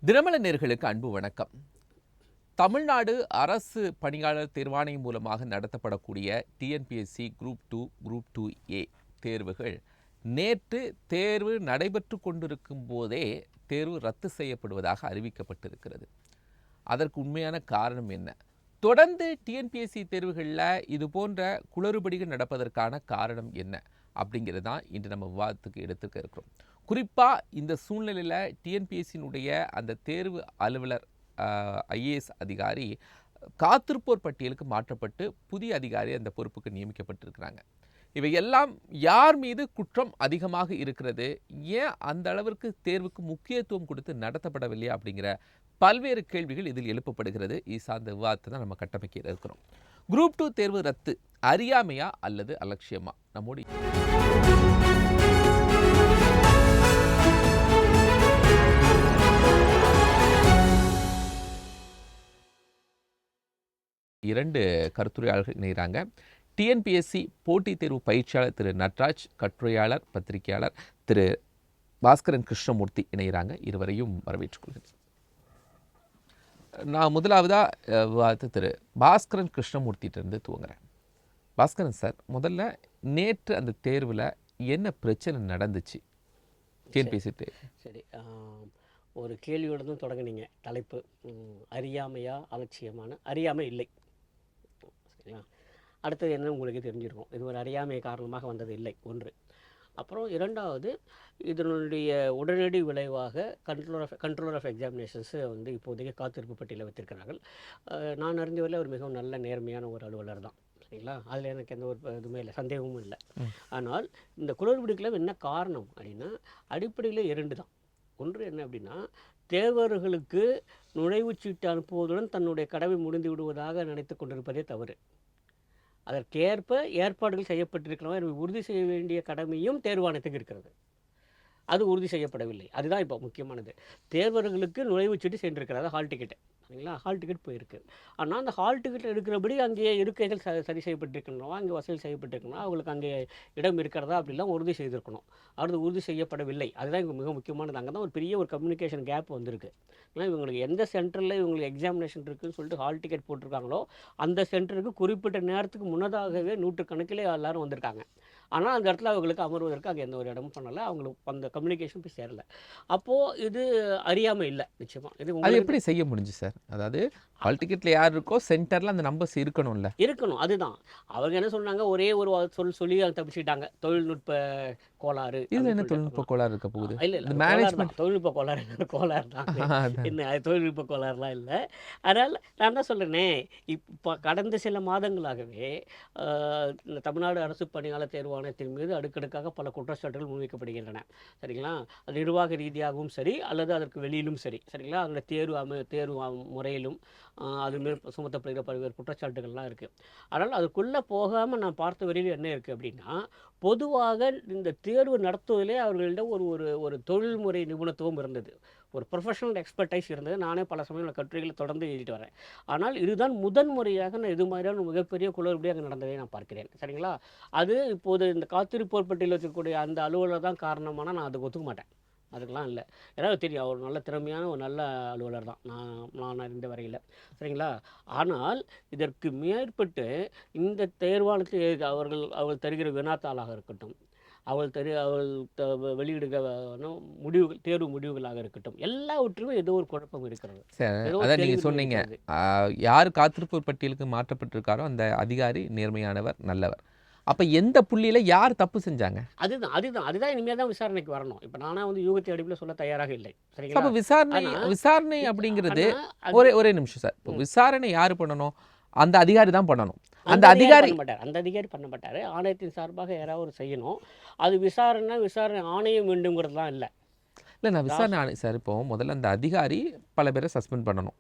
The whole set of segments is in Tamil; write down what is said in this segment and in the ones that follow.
தினமலர் நேயர்களுக்கு அன்பு வணக்கம். தமிழ்நாடு அரசு பணியாளர் தேர்வாணையம் மூலமாக நடத்தப்படக்கூடிய டிஎன்பிஎஸ்சி குரூப் 2, குரூப் 2A தேர்வுகள் நேற்று தேர்வு நடைபெற்று கொண்டிருக்கும் போதே தேர்வு ரத்து செய்யப்படுவதாக அறிவிக்கப்பட்டிருக்கிறது. அதற்கு உண்மையான காரணம் என்ன? தொடர்ந்து டிஎன்பிஎஸ்சி தேர்வுகளில் இது போன்ற குளறுபடிகள் நடப்பதற்கான காரணம் என்ன அப்படிங்கிறது தான் இன்று நம்ம விவாதத்துக்கு எடுத்துக்க இருக்கிறோம். குறிப்பாக இந்த சூழ்நிலையில் டிஎன்பிஎஸ்சியினுடைய அந்த தேர்வு அலுவலர் ஐஏஎஸ் அதிகாரி காத்திருப்போர் பட்டியலுக்கு மாற்றப்பட்டு புதிய அதிகாரி அந்த பொறுப்புக்கு நியமிக்கப்பட்டிருக்கிறாங்க. இவையெல்லாம் யார் மீது குற்றம் அதிகமாக இருக்கிறது, ஏன் அந்த அளவிற்கு தேர்வுக்கு முக்கியத்துவம் கொடுத்து நடத்தப்படவில்லையா அப்படிங்கிற பல்வேறு கேள்விகள் இதில் எழுப்பப்படுகிறது. இது சார்ந்த விவாதத்தை தான் நம்ம கட்டமைக்க இருக்கிறோம். குரூப் 2 தேர்வு ரத்து அறியாமையா அல்லது அலட்சியமா? நம்மோடு இரண்டு கருத்துரையாளர்கள் இணைகிறாங்க. டிஎன்பிஎஸ்சி போட்டித் தேர்வு பயிற்சியாளர் திரு நட்ராஜ், கட்டுரையாளர் பத்திரிகையாளர் திரு பாஸ்கரன் கிருஷ்ணமூர்த்தி இணைகிறாங்க. இருவரையும் வரவேற்றுக் கொள்கிறேன். நான் முதலாவதாக விவாதத்தை திரு பாஸ்கரன் கிருஷ்ணமூர்த்தியிட்டிருந்து துவங்குறேன். பாஸ்கரன் சார், முதல்ல நேற்று அந்த தேர்வில் என்ன பிரச்சனை நடந்துச்சு? டிஎன்பிஎஸ்சி சரி, ஒரு கேள்வியோடு தான் தொடங்குனீங்க. தலைப்பு அறியாமையா அலட்சியமான? அறியாமை இல்லை. சரிங்களா? அடுத்தது என்ன உங்களுக்கு தெரிஞ்சிருக்கும், இது ஒரு அறியாமை காரணமாக வந்தது இல்லை ஒன்று. அப்புறம் இரண்டாவது, இதனுடைய உடனடி விளைவாக கண்ட்ரோலர் ஆஃப் எக்ஸாமினேஷன்ஸு வந்து இப்போதைக்கு காத்திருப்பு பட்டியலில் வைத்திருக்கிறார்கள். நான் அறிஞ்சவரையில் ஒரு மிகவும் நல்ல நேர்மையான ஒரு அலுவலர் தான். சரிங்களா? அதில் எனக்கு எந்த ஒரு இதுவுமே இல்லை, சந்தேகமும் இல்லை. ஆனால் இந்த குளறுபடிக்கெல்லாம் என்ன காரணம் அப்படின்னா, அடிப்படையில் இரண்டு தான். ஒன்று என்ன அப்படின்னா, தேர்வர்களுக்கு நுழைவுச்சீட்டு அனுப்புவதுடன் தன்னுடைய கடமை முடிந்து விடுவதாக நினைத்து கொண்டிருப்பதே தவறு. அதற்கேற்ப ஏற்பாடுகள் செய்யப்பட்டிருக்கலாம் என்பதை உறுதி செய்ய வேண்டிய கடமையும் தேர்வாணையத்துக்கு இருக்கிறது. அது உறுதி செய்யப்படவில்லை. அதுதான் இப்போ முக்கியமானது. தேர்வர்களுக்கு நுழைவுச்சீட்டு சென்றிருக்கிறது, ஹால் டிக்கெட்டு. சரிங்களா? ஹால் டிக்கெட் போயிருக்கு. ஆனால் அந்த ஹால் டிக்கெட் எடுக்கிறபடி அங்கே இருக்கைகள் சரி செய்யப்பட்டிருக்கணும், அங்கே வசதி செய்யப்பட்டிருக்கணும், அவங்களுக்கு அங்கே இடம் இருக்கிறதா அப்படிலாம் உறுதி செய்திருக்கணும். அது உறுதி செய்யப்படவில்லை. அதுதான் இங்கே மிக முக்கியமானது. அங்கே தான் ஒரு பெரிய ஒரு கம்யூனிகேஷன் கேப் வந்திருக்கு. ஏன்னா இவங்களுக்கு எந்த சென்டரில் இவங்களுக்கு எக்ஸாமினேஷன் இருக்குதுன்னு சொல்லிட்டு ஹால் டிக்கெட் போட்டிருக்காங்களோ அந்த சென்டருக்கு குறிப்பிட்ட நேரத்துக்கு முன்னதாகவே நூற்றுக்கணக்கில் எல்லாரும் வந்திருக்காங்க. ஆனால் அந்த இடத்துல அவங்களுக்கு அமர்வதற்கு அங்கே எந்த ஒரு இடமும் பண்ணலை. அவங்களுக்கு அந்த கம்யூனிகேஷன் போய் சேரலை. அப்போது இது அறியாமல் இல்லை. நிச்சயமாக இது எப்படி செய்ய முடிஞ்சு சார்? அதாவது ஹால் டிக்கெட்டில் யார் இருக்கோ சென்டரில் அந்த நம்பர்ஸ் இருக்கணும்ல? இருக்கணும். அதுதான் அவங்க என்ன சொன்னாங்க, ஒரே ஒரு சொல்லி அதை தப்பிச்சுட்டாங்க. தொழில்நுட்ப கோளாறு. இது என்ன தொழில்நுட்ப கோளாறு இருக்க போகுது? இல்லை இல்லை, மேனேஜ்மெண்ட் தொழில்நுட்ப கோளாறு தான். என்ன அது தொழில்நுட்ப கோளாறுலாம் இல்லை. அதனால் நான் தான் சொல்கிறேனே, இப்போ கடந்த சில மாதங்களாகவே இந்த தமிழ்நாடு அரசு பணியாளர் தேர்வாணையத்தின் மீது அடுக்கடுக்காக பல குற்றச்சாட்டுகள் முன்வைக்கப்படுகின்றன. சரிங்களா? அது நிர்வாக ரீதியாகவும் சரி அல்லது அதற்கு வெளியிலும் சரி. சரிங்களா? அதோட தேர்வு முறையிலும் அது மேல் சுமத்தப்படுகிற பல்வேறு குற்றச்சாட்டுகள்லாம் இருக்குது. அதனால் அதுக்குள்ளே போகாமல் நான் பார்த்த வரையில் என்ன இருக்குது அப்படின்னா, பொதுவாக இந்த தேர்வு நடத்துவதிலே அவர்களிடம் ஒரு தொழில்முறை நிபுணத்துவம் இருந்தது, ஒரு ப்ரொஃபஷனல் எக்ஸ்பர்டைஸ் இருந்தது. நானே பல சமயம் கட்டுரைகளை தொடர்ந்து எழுதிட்டு வரேன். ஆனால் இதுதான் முதன் முறையாக நான் இது மாதிரியான மிகப்பெரிய குளறுபடி அங்கே நடந்ததை நான் பார்க்கிறேன். சரிங்களா? அது இப்போது இந்த காத்திருப்போர் பட்டியலில் இருக்கக்கூடிய அந்த அலுவலர் தான் காரணமான நான் அதுக்கு ஒத்துக்க மாட்டேன். அதுக்கெலாம் இல்லை. ஏதாவது தெரியும், அவர் நல்ல திறமையான ஒரு நல்ல அலுவலர் தான் நான் அறிந்த வரையில். சரிங்களா? ஆனால் இதற்கு மேற்பட்டு இந்த தேர்வாளத்தில் அவர்கள் தருகிற வினாத்தாளாக இருக்கட்டும், அவள் வெளியிடுகிற முடிவுகள், தேர்வு முடிவுகளாக இருக்கட்டும், எல்லாவற்றிலும் ஏதோ ஒரு குழப்பம் இருக்கிறது. அதான் நீங்கள் சொன்னீங்க, யார் காத்திருப்போர் பட்டியலுக்கு மாற்றப்பட்டிருக்காரோ அந்த அதிகாரி நேர்மையானவர், நல்லவர். அப்போ எந்த புள்ளியில் யார் தப்பு செஞ்சாங்க? அதுதான் இனிமேல் தான் விசாரணைக்கு வரணும். இப்போ நானாக வந்து யூகத்தை அடிப்பில் சொல்ல தயாராக இல்லை. சரிங்களா? அப்போ விசாரணை அப்படிங்கிறது ஒரே நிமிஷம் சார். இப்போ விசாரணை யார் பண்ணணும்? அந்த அதிகாரி தான் பண்ணணும். அந்த அதிகாரி பண்ண மாட்டார். ஆணையத்தின் சார்பாக யாராவது செய்யணும். அது விசாரணை ஆணையம் வேண்டுங்கிறதுலாம் இல்லை. நான் விசாரணை ஆணை சார். இப்போ முதல்ல அந்த அதிகாரி பல பேரை சஸ்பெண்ட் பண்ணணும்.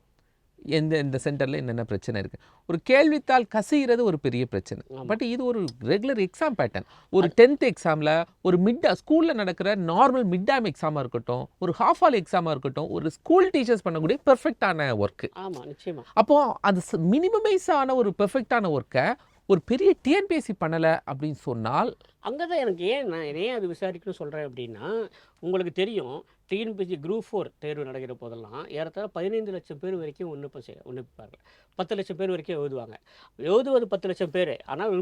இந்த சென்டரில் என்னென்ன பிரச்சனை இருக்குது, ஒரு கேள்வித்தாள் கசிகிறது ஒரு பெரிய பிரச்சனை. பட் இது ஒரு ரெகுலர் எக்ஸாம் பேட்டர்ன். ஒரு 10th எக்ஸாமில், ஒரு ஸ்கூலில் நடக்கிற நார்மல் மிட் டேம் எக்ஸாமாக இருக்கட்டும், ஒரு ஹாஃப் ஆல் எக்ஸாமாக இருக்கட்டும், ஒரு ஸ்கூல் டீச்சர்ஸ் பண்ணக்கூடிய பெர்ஃபெக்டான ஒர்க்கு. ஆமாம், நிச்சயமாக. அப்போது அது மினிமமைஸ் ஆன ஒரு பெர்ஃபெக்டான ஒர்க்கை ஒரு பெரிய டிஎன்பிஎஸ்சி பண்ணலை அப்படின்னு சொன்னால் அங்கே தான் எனக்கு நான் ஏன் அது விசாரிக்கணும்னு சொல்கிறேன் அப்படின்னா, உங்களுக்கு தெரியும் டிஎன்பிஎஸ்சி குரூப் 4 தேர்வு நடக்கிற போதெல்லாம் ஏறத்தாழ 15 லட்சம் பேர் வரைக்கும் விண்ணப்பிப்பார்கள். 10 லட்சம் பேர் வரைக்கும் எழுதுவாங்க. எழுதுவது 10 லட்சம் பேர். ஆனால்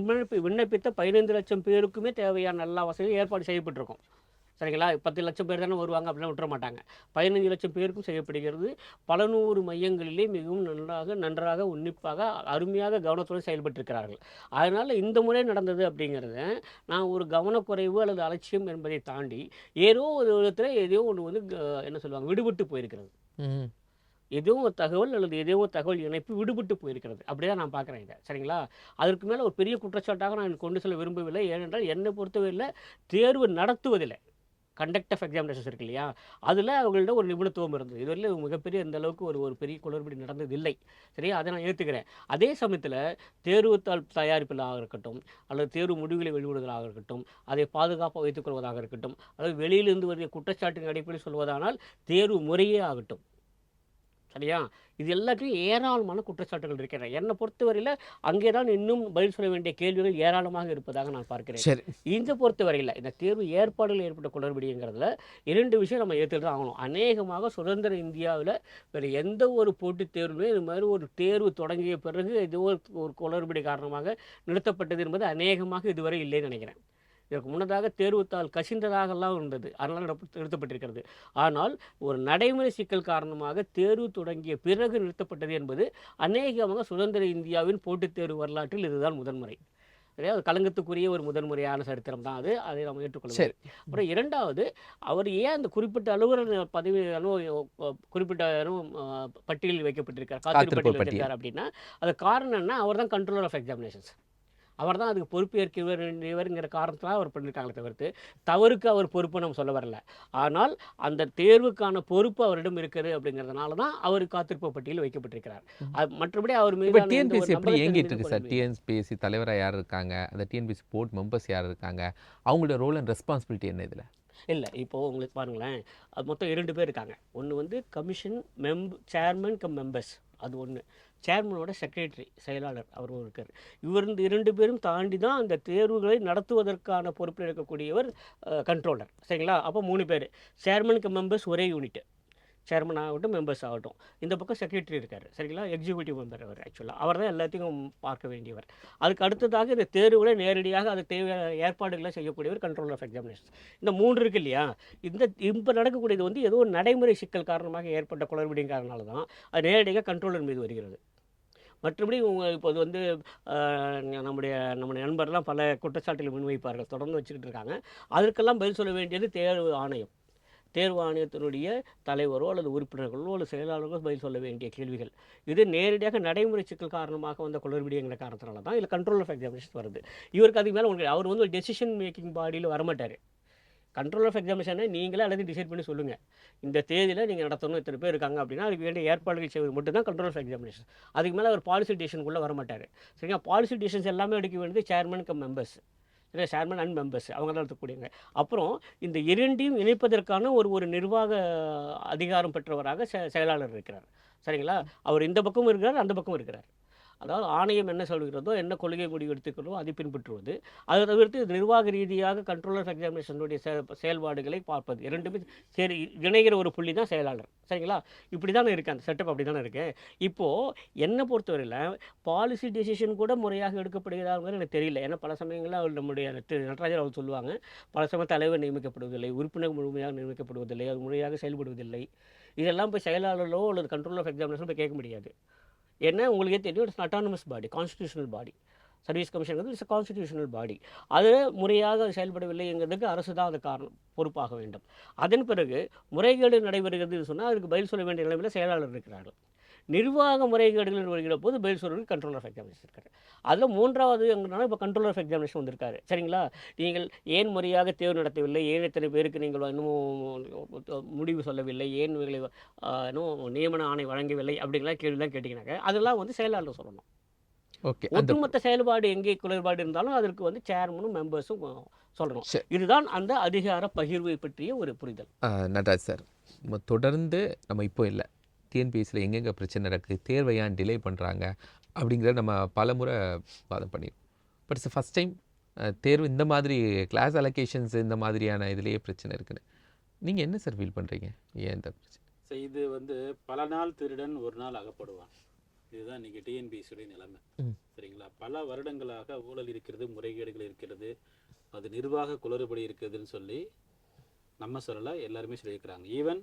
விண்ணப்பித்த 15 லட்சம் பேருக்குமே தேவையான எல்லா வசதியும் ஏற்பாடு செய்யப்பட்டிருக்கும். சரிங்களா? 10 லட்சம் பேர் தானே வருவாங்க அப்படிலாம் விட்டுற மாட்டாங்க. 15 லட்சம் பேருக்கும் செய்யப்படுகிறது. பல 100 மையங்களிலே மிகவும் நன்றாக உன்னிப்பாக அருமையாக கவனத்துடன் செயல்பட்டிருக்கிறார்கள். அதனால் இந்த முறை நடந்தது அப்படிங்கிறத நான் ஒரு கவனக்குறைவு அல்லது அலட்சியம் என்பதை தாண்டி ஏதோ ஒரு விதத்தில் ஏதோ ஒன்று வந்து என்ன சொல்லுவாங்க, விடுபட்டு போயிருக்கிறது. ஏதோ ஒரு தகவல் அல்லது ஏதோ ஒரு தகவல் இணைப்பு விடுபட்டு போயிருக்கிறது. அப்படிதான் நான் பார்க்குறேன் இதை. சரிங்களா? அதற்கு மேலே ஒரு பெரிய குற்றச்சாட்டாக நான் கொண்டு செல்ல விரும்பவில்லை. ஏனென்றால் என்னை பொறுத்தவரையில் தேர்வு நடத்துவதில்லை, கண்டக்ட் ஆஃப் எக்ஸாமினேஷன்ஸ் இருக்கு இல்லையா, அதில் அவங்கள்ட்ட ஒரு நிபுணத்துவம் இருந்தது. இதுவரையில் மிகப்பெரிய இந்த அளவுக்கு ஒரு பெரிய குளறுபடி நடந்ததில்லை. சரியா? அதை நான் ஏற்றுக்கிறேன். அதே சமயத்தில் தேர்வுத்தாள் தயாரிப்பதாக இருக்கட்டும் அல்லது தேர்வு முடிவுகளை வெளியிடுவதாக இருக்கட்டும், அதை பாதுகாப்பாக வைத்துக்கொள்வதாக இருக்கட்டும், அல்லது வெளியிலிருந்து வருகிற குற்றச்சாட்டின் அடிப்படையில் சொல்வதானால் தேர்வு முறையே ஆகட்டும். சரியா? இது எல்லாத்தையும் ஏராளமான குற்றச்சாட்டுகள் இருக்கிறன. என்னை பொறுத்தவரையில் அங்கே தான் இன்னும் பதில் சொல்ல வேண்டிய கேள்விகள் ஏராளமாக இருப்பதாக நான் பார்க்கிறேன். சரி. இந்த பொறுத்தவரையில் இந்த தேர்வு ஏற்பாடுகள் ஏற்பட்ட குளறுபடிங்கிறதுல 2 விஷயம் நம்ம ஏற்றுட்டு தான் ஆகணும். அநேகமாக சுதந்திர இந்தியாவில் வேறு எந்த ஒரு போட்டித் தேர்வுமே இது மாதிரி ஒரு தேர்வு தொடங்கிய பிறகு ஏதோ ஒரு குளறுபடி காரணமாக நிறுத்தப்பட்டது என்பது அநேகமாக இதுவரை இல்லைன்னு நினைக்கிறேன். இதற்கு முன்னதாக தேர்வுத்தாள் கசிந்ததாகலாம் இருந்தது, அதனால் நிறுத்தப்பட்டிருக்கிறது. ஆனால் ஒரு நடைமுறை சிக்கல் காரணமாக தேர்வு தொடங்கிய பிறகு நிறுத்தப்பட்டது என்பது அநேகமாக சுதந்திர இந்தியாவின் போட்டித் தேர்வு வரலாற்றில் இதுதான் முதன்முறை. அது கலங்கத்துக்குரிய ஒரு முதன்முறையான சரித்திரம் தான் அது. அதை நம்ம ஏற்றுக்கொள்ள. அப்புறம் இரண்டாவது, அவர் ஏன் அந்த குறிப்பிட்ட அலுவலர் பதவி குறிப்பிட்ட பட்டியலில் வைக்கப்பட்டிருக்கார், காத்திருப்பு பட்டியலில் வைத்திருக்கார் அப்படின்னா அது காரணம் என்ன? அவர் தான் கண்ட்ரோலர் ஆஃப் எக்ஸாமினேஷன்ஸ். அவர் தான் அதுக்கு பொறுப்பேற்க வேண்டியவருங்கிற காரணத்தினால் அவர் பண்ணியிருக்காங்களே தவிர்த்து தவறுக்கு அவர் பொறுப்பு நம்ம சொல்ல வரல. ஆனால் அந்த தேர்வுக்கான பொறுப்பு அவரிடம் இருக்குது அப்படிங்கிறதுனால தான் அவர் காத்திருப்பு பட்டியலில் வைக்கப்பட்டிருக்கிறார். மற்றபடி அவர் மீது டிஎன்பிஎஸ்சி எப்படி இயங்கிட்டு இருக்கு சார்? டிஎன்பிஎஸ்சி தலைவராக யார் இருக்காங்க, அந்த டிஎன்பிஎஸ்சி போர்ட் மெம்பர்ஸ் யார் இருக்காங்க, அவங்களோட ரோல் அண்ட் ரெஸ்பான்சிபிலிட்டி என்ன இதில்? இல்லை, இப்போது உங்களுக்கு பாருங்களேன், அது மொத்தம் 2 பேர் இருக்காங்க. ஒன்று வந்து கமிஷன் சேர்மன் கம் மெம்பர்ஸ், அது ஒன்று. சேர்மனோட செக்ரட்டரி, செயலாளர் அவர் இருக்கார். இவர் 2 பேரும் தாண்டி தான் அந்த தேர்வுகளை நடத்துவதற்கான பொறுப்பில் இருக்கக்கூடியவர் கண்ட்ரோலர். சரிங்களா? அப்போ 3 பேர். சேர்மனுக்கு மெம்பர்ஸ் ஒரே யூனிட்டு, சேர்மன் ஆகட்டும் மெம்பர்ஸ் ஆகட்டும். இந்த பக்கம் செக்ரட்டரி இருக்கார். சரிங்களா? எக்ஸிக்யூட்டிவ் மெம்பர் அவர். ஆக்சுவலாக அவர் தான் எல்லாத்தையும் பார்க்க வேண்டியவர். அதுக்கு அடுத்ததாக இந்த தேர்வுகளை நேரடியாக அது தேவையான ஏற்பாடுகளை செய்யக்கூடியவர் கண்ட்ரோலர் ஆஃப் எக்ஸாமினேஷன். இந்த 3 இருக்கு இல்லையா, இப்போ நடக்கக்கூடியது வந்து ஏதோ ஒரு நடைமுறை சிக்கல் காரணமாக ஏற்பட்ட குளறுபடிங்கிறதுனால தான் அது நேரடியாக கண்ட்ரோலர் மீது வருகிறது. மற்றபடி இப்போது வந்து நம்முடைய நண்பர்லாம் பல குற்றச்சாட்டுகளை முன்வைப்பார்கள், தொடர்ந்து வச்சுக்கிட்டு இருக்காங்க. அதற்கெல்லாம் பதில் சொல்ல வேண்டியது தேர்வு ஆணையம். தேர்வு ஆணையத்தினுடைய தலைவரோ அல்லது உறுப்பினர்களோ அல்லது செயலாளர்களோ பதில் சொல்ல வேண்டிய கேள்விகள். இது நேரடியாக நடைமுறை சிக்கல் காரணமாக வந்த குளறுபடிங்கிற காரணத்தினால தான் இதில் கண்ட்ரோல் ஆஃப் எக்ஸாமினேஷன் வருது. இவருக்கு அதுக்கு மேலே அவர் வந்து ஒரு டெசிஷன் மேக்கிங் பாடியில் வரமாட்டார். கண்ட்ரோல் ஆஃப் எக்ஸாமினேஷனை நீங்களே எல்லாத்தையும் டிசைட் பண்ணி சொல்லுங்கள், இந்த தேதியில் நீங்கள் நடத்தணும், இத்தனை பேர் இருக்காங்க அப்படின்னா அதுக்கு வேண்டிய ஏற்பாடுகள் செய்வது மட்டும்தான் கண்ட்ரோல் ஆஃப் எக்ஸாமினேஷன். அதுக்கு மேலே அவர் பாலிசி டிசிஷனுக்குள்ளே வரமாட்டார். சரிங்களா? பாலிசி டிசிஷன்ஸ் எல்லாமே எடுக்க வேண்டியது சேர்மன் கம் மெம்பர்ஸ், இல்லை சேர்மன் அண்ட் மெம்பர்ஸ், அவங்க தான் எடுக்கக்கூடியவங்க. அப்புறம் இந்த 2ஐயும் இணைப்பதற்கான ஒரு நிர்வாக அதிகாரம் பெற்றவராக செயலாளர் இருக்கிறார். சரிங்களா? அவர் இந்த பக்கமும் இருக்கிறார், அந்த பக்கமும் இருக்கிறார். அதாவது ஆணையம் என்ன சொல்கிறதோ, என்ன கொள்கை முடிவு எடுத்துக்கிறதோ அதை பின்பற்றுவது. அதை தவிர்த்து நிர்வாக ரீதியாக கண்ட்ரோலர் ஆஃப் எக்ஸாமினேஷனுடைய செயல்பாடுகளை பார்ப்பது. 2மே சரி இணைகிற ஒரு புள்ளி தான் செயலாளர். சரிங்களா? இப்படி தானே இருக்குது, அந்த செட்டப் அப்படி தானே இருக்குது. இப்போது என்னை பொறுத்தவரையில் பாலிசி டெசிஷன் கூட முறையாக எடுக்கப்படுகிறாங்கிறது எனக்கு தெரியல. ஏன்னா பல சமயங்களில் அவர் நம்முடைய நடராஜர் அவர் சொல்லுவாங்க, பல சமயம் தலைவர் நியமிக்கப்படுவதில்லை, உறுப்பினர் முழுமையாக நியமிக்கப்படுவதில்லை, அது முறையாக செயல்படுவதில்லை. இதெல்லாம் போய் செயலாளரோ அல்லது கண்ட்ரோல் ஆஃப் எக்ஸாமினேஷன் போய் கேட்க முடியாது. ஏன்னா உங்களுக்கே தெரியும், it's autonomous body, constitutional body. Service commission it's constitutional பாடி. அது முறையாக செயல்படவில்லைங்கிறதுக்கு அரசு தான் அது காரணம், பொறுப்பாக வேண்டும். அதன் பிறகு முறைகேடு நடைபெறுகிறது சொன்னால் அதுக்கு பதில் சொல்ல வேண்டிய நிலைமையில் செயலாளர் இருக்கிறார்கள். நிர்வாக முறைகேடுகள் வருகிற போது பதில் சொல்வது கண்ட்ரோல் ஆஃப் எக்ஸாமினேஷன் இருக்காரு. அதில் 3வது எங்கனால இப்போ கண்ட்ரோல் ஆஃப் எக்ஸாமினேஷன் வந்திருக்காரு. சரிங்களா? நீங்கள் ஏன் முறையாக தேர்வு நடத்தவில்லை, ஏன் எத்தனை பேருக்கு நீங்கள் இன்னும் முடிவு சொல்லவில்லை, ஏன் இன்னும் நியமன ஆணை வழங்கவில்லை அப்படிங்கலாம் கேள்விலாம் கேட்டிங்கனாக்க அதெல்லாம் வந்து செயலாளர் சொல்லணும். ஓகே. ஒட்டுமொத்த செயல்பாடு எங்கே குளறுபாடு இருந்தாலும் அதற்கு வந்து சேர்மனும் மெம்பர்ஸும் சொல்லணும். இதுதான் அந்த அதிகார பகிர்வை பற்றிய ஒரு புரிதல். நடராஜ் சார், தொடர்ந்து நம்ம இப்போ இல்லை, டிஎன்பிஎஸ்சியில் எங்கெங்கே பிரச்சனை நடக்குது, தேர்வை ஏன் டிலே பண்ணுறாங்க அப்படிங்கிறத நம்ம பல முறை வாதம் பண்ணிடுவோம். பட் இட்ஸ் ஃபஸ்ட் டைம் தேர்வு இந்த மாதிரி கிளாஸ் அலோகேஷன்ஸ் இந்த மாதிரியான இதுலேயே பிரச்சனை இருக்குன்னு. நீங்கள் என்ன சார் ஃபீல் பண்ணுறீங்க? ஏன் இந்த பிரச்சனை? ஸோ இது வந்து பல நாள் திருடன் ஒரு நாள் அகப்படுவான். இதுதான் இன்றைக்கி டிஎன்பிஎஸ்சியுடைய நிலைமை. சரிங்களா? பல வருடங்களாக ஊழல் இருக்கிறது, முறைகேடுகள் இருக்கிறது, அது நிர்வாக குளறுபடி இருக்குதுன்னு சொல்லி நம்ம சொல்லலை, எல்லாருமே சொல்லியிருக்கிறாங்க. ஈவன்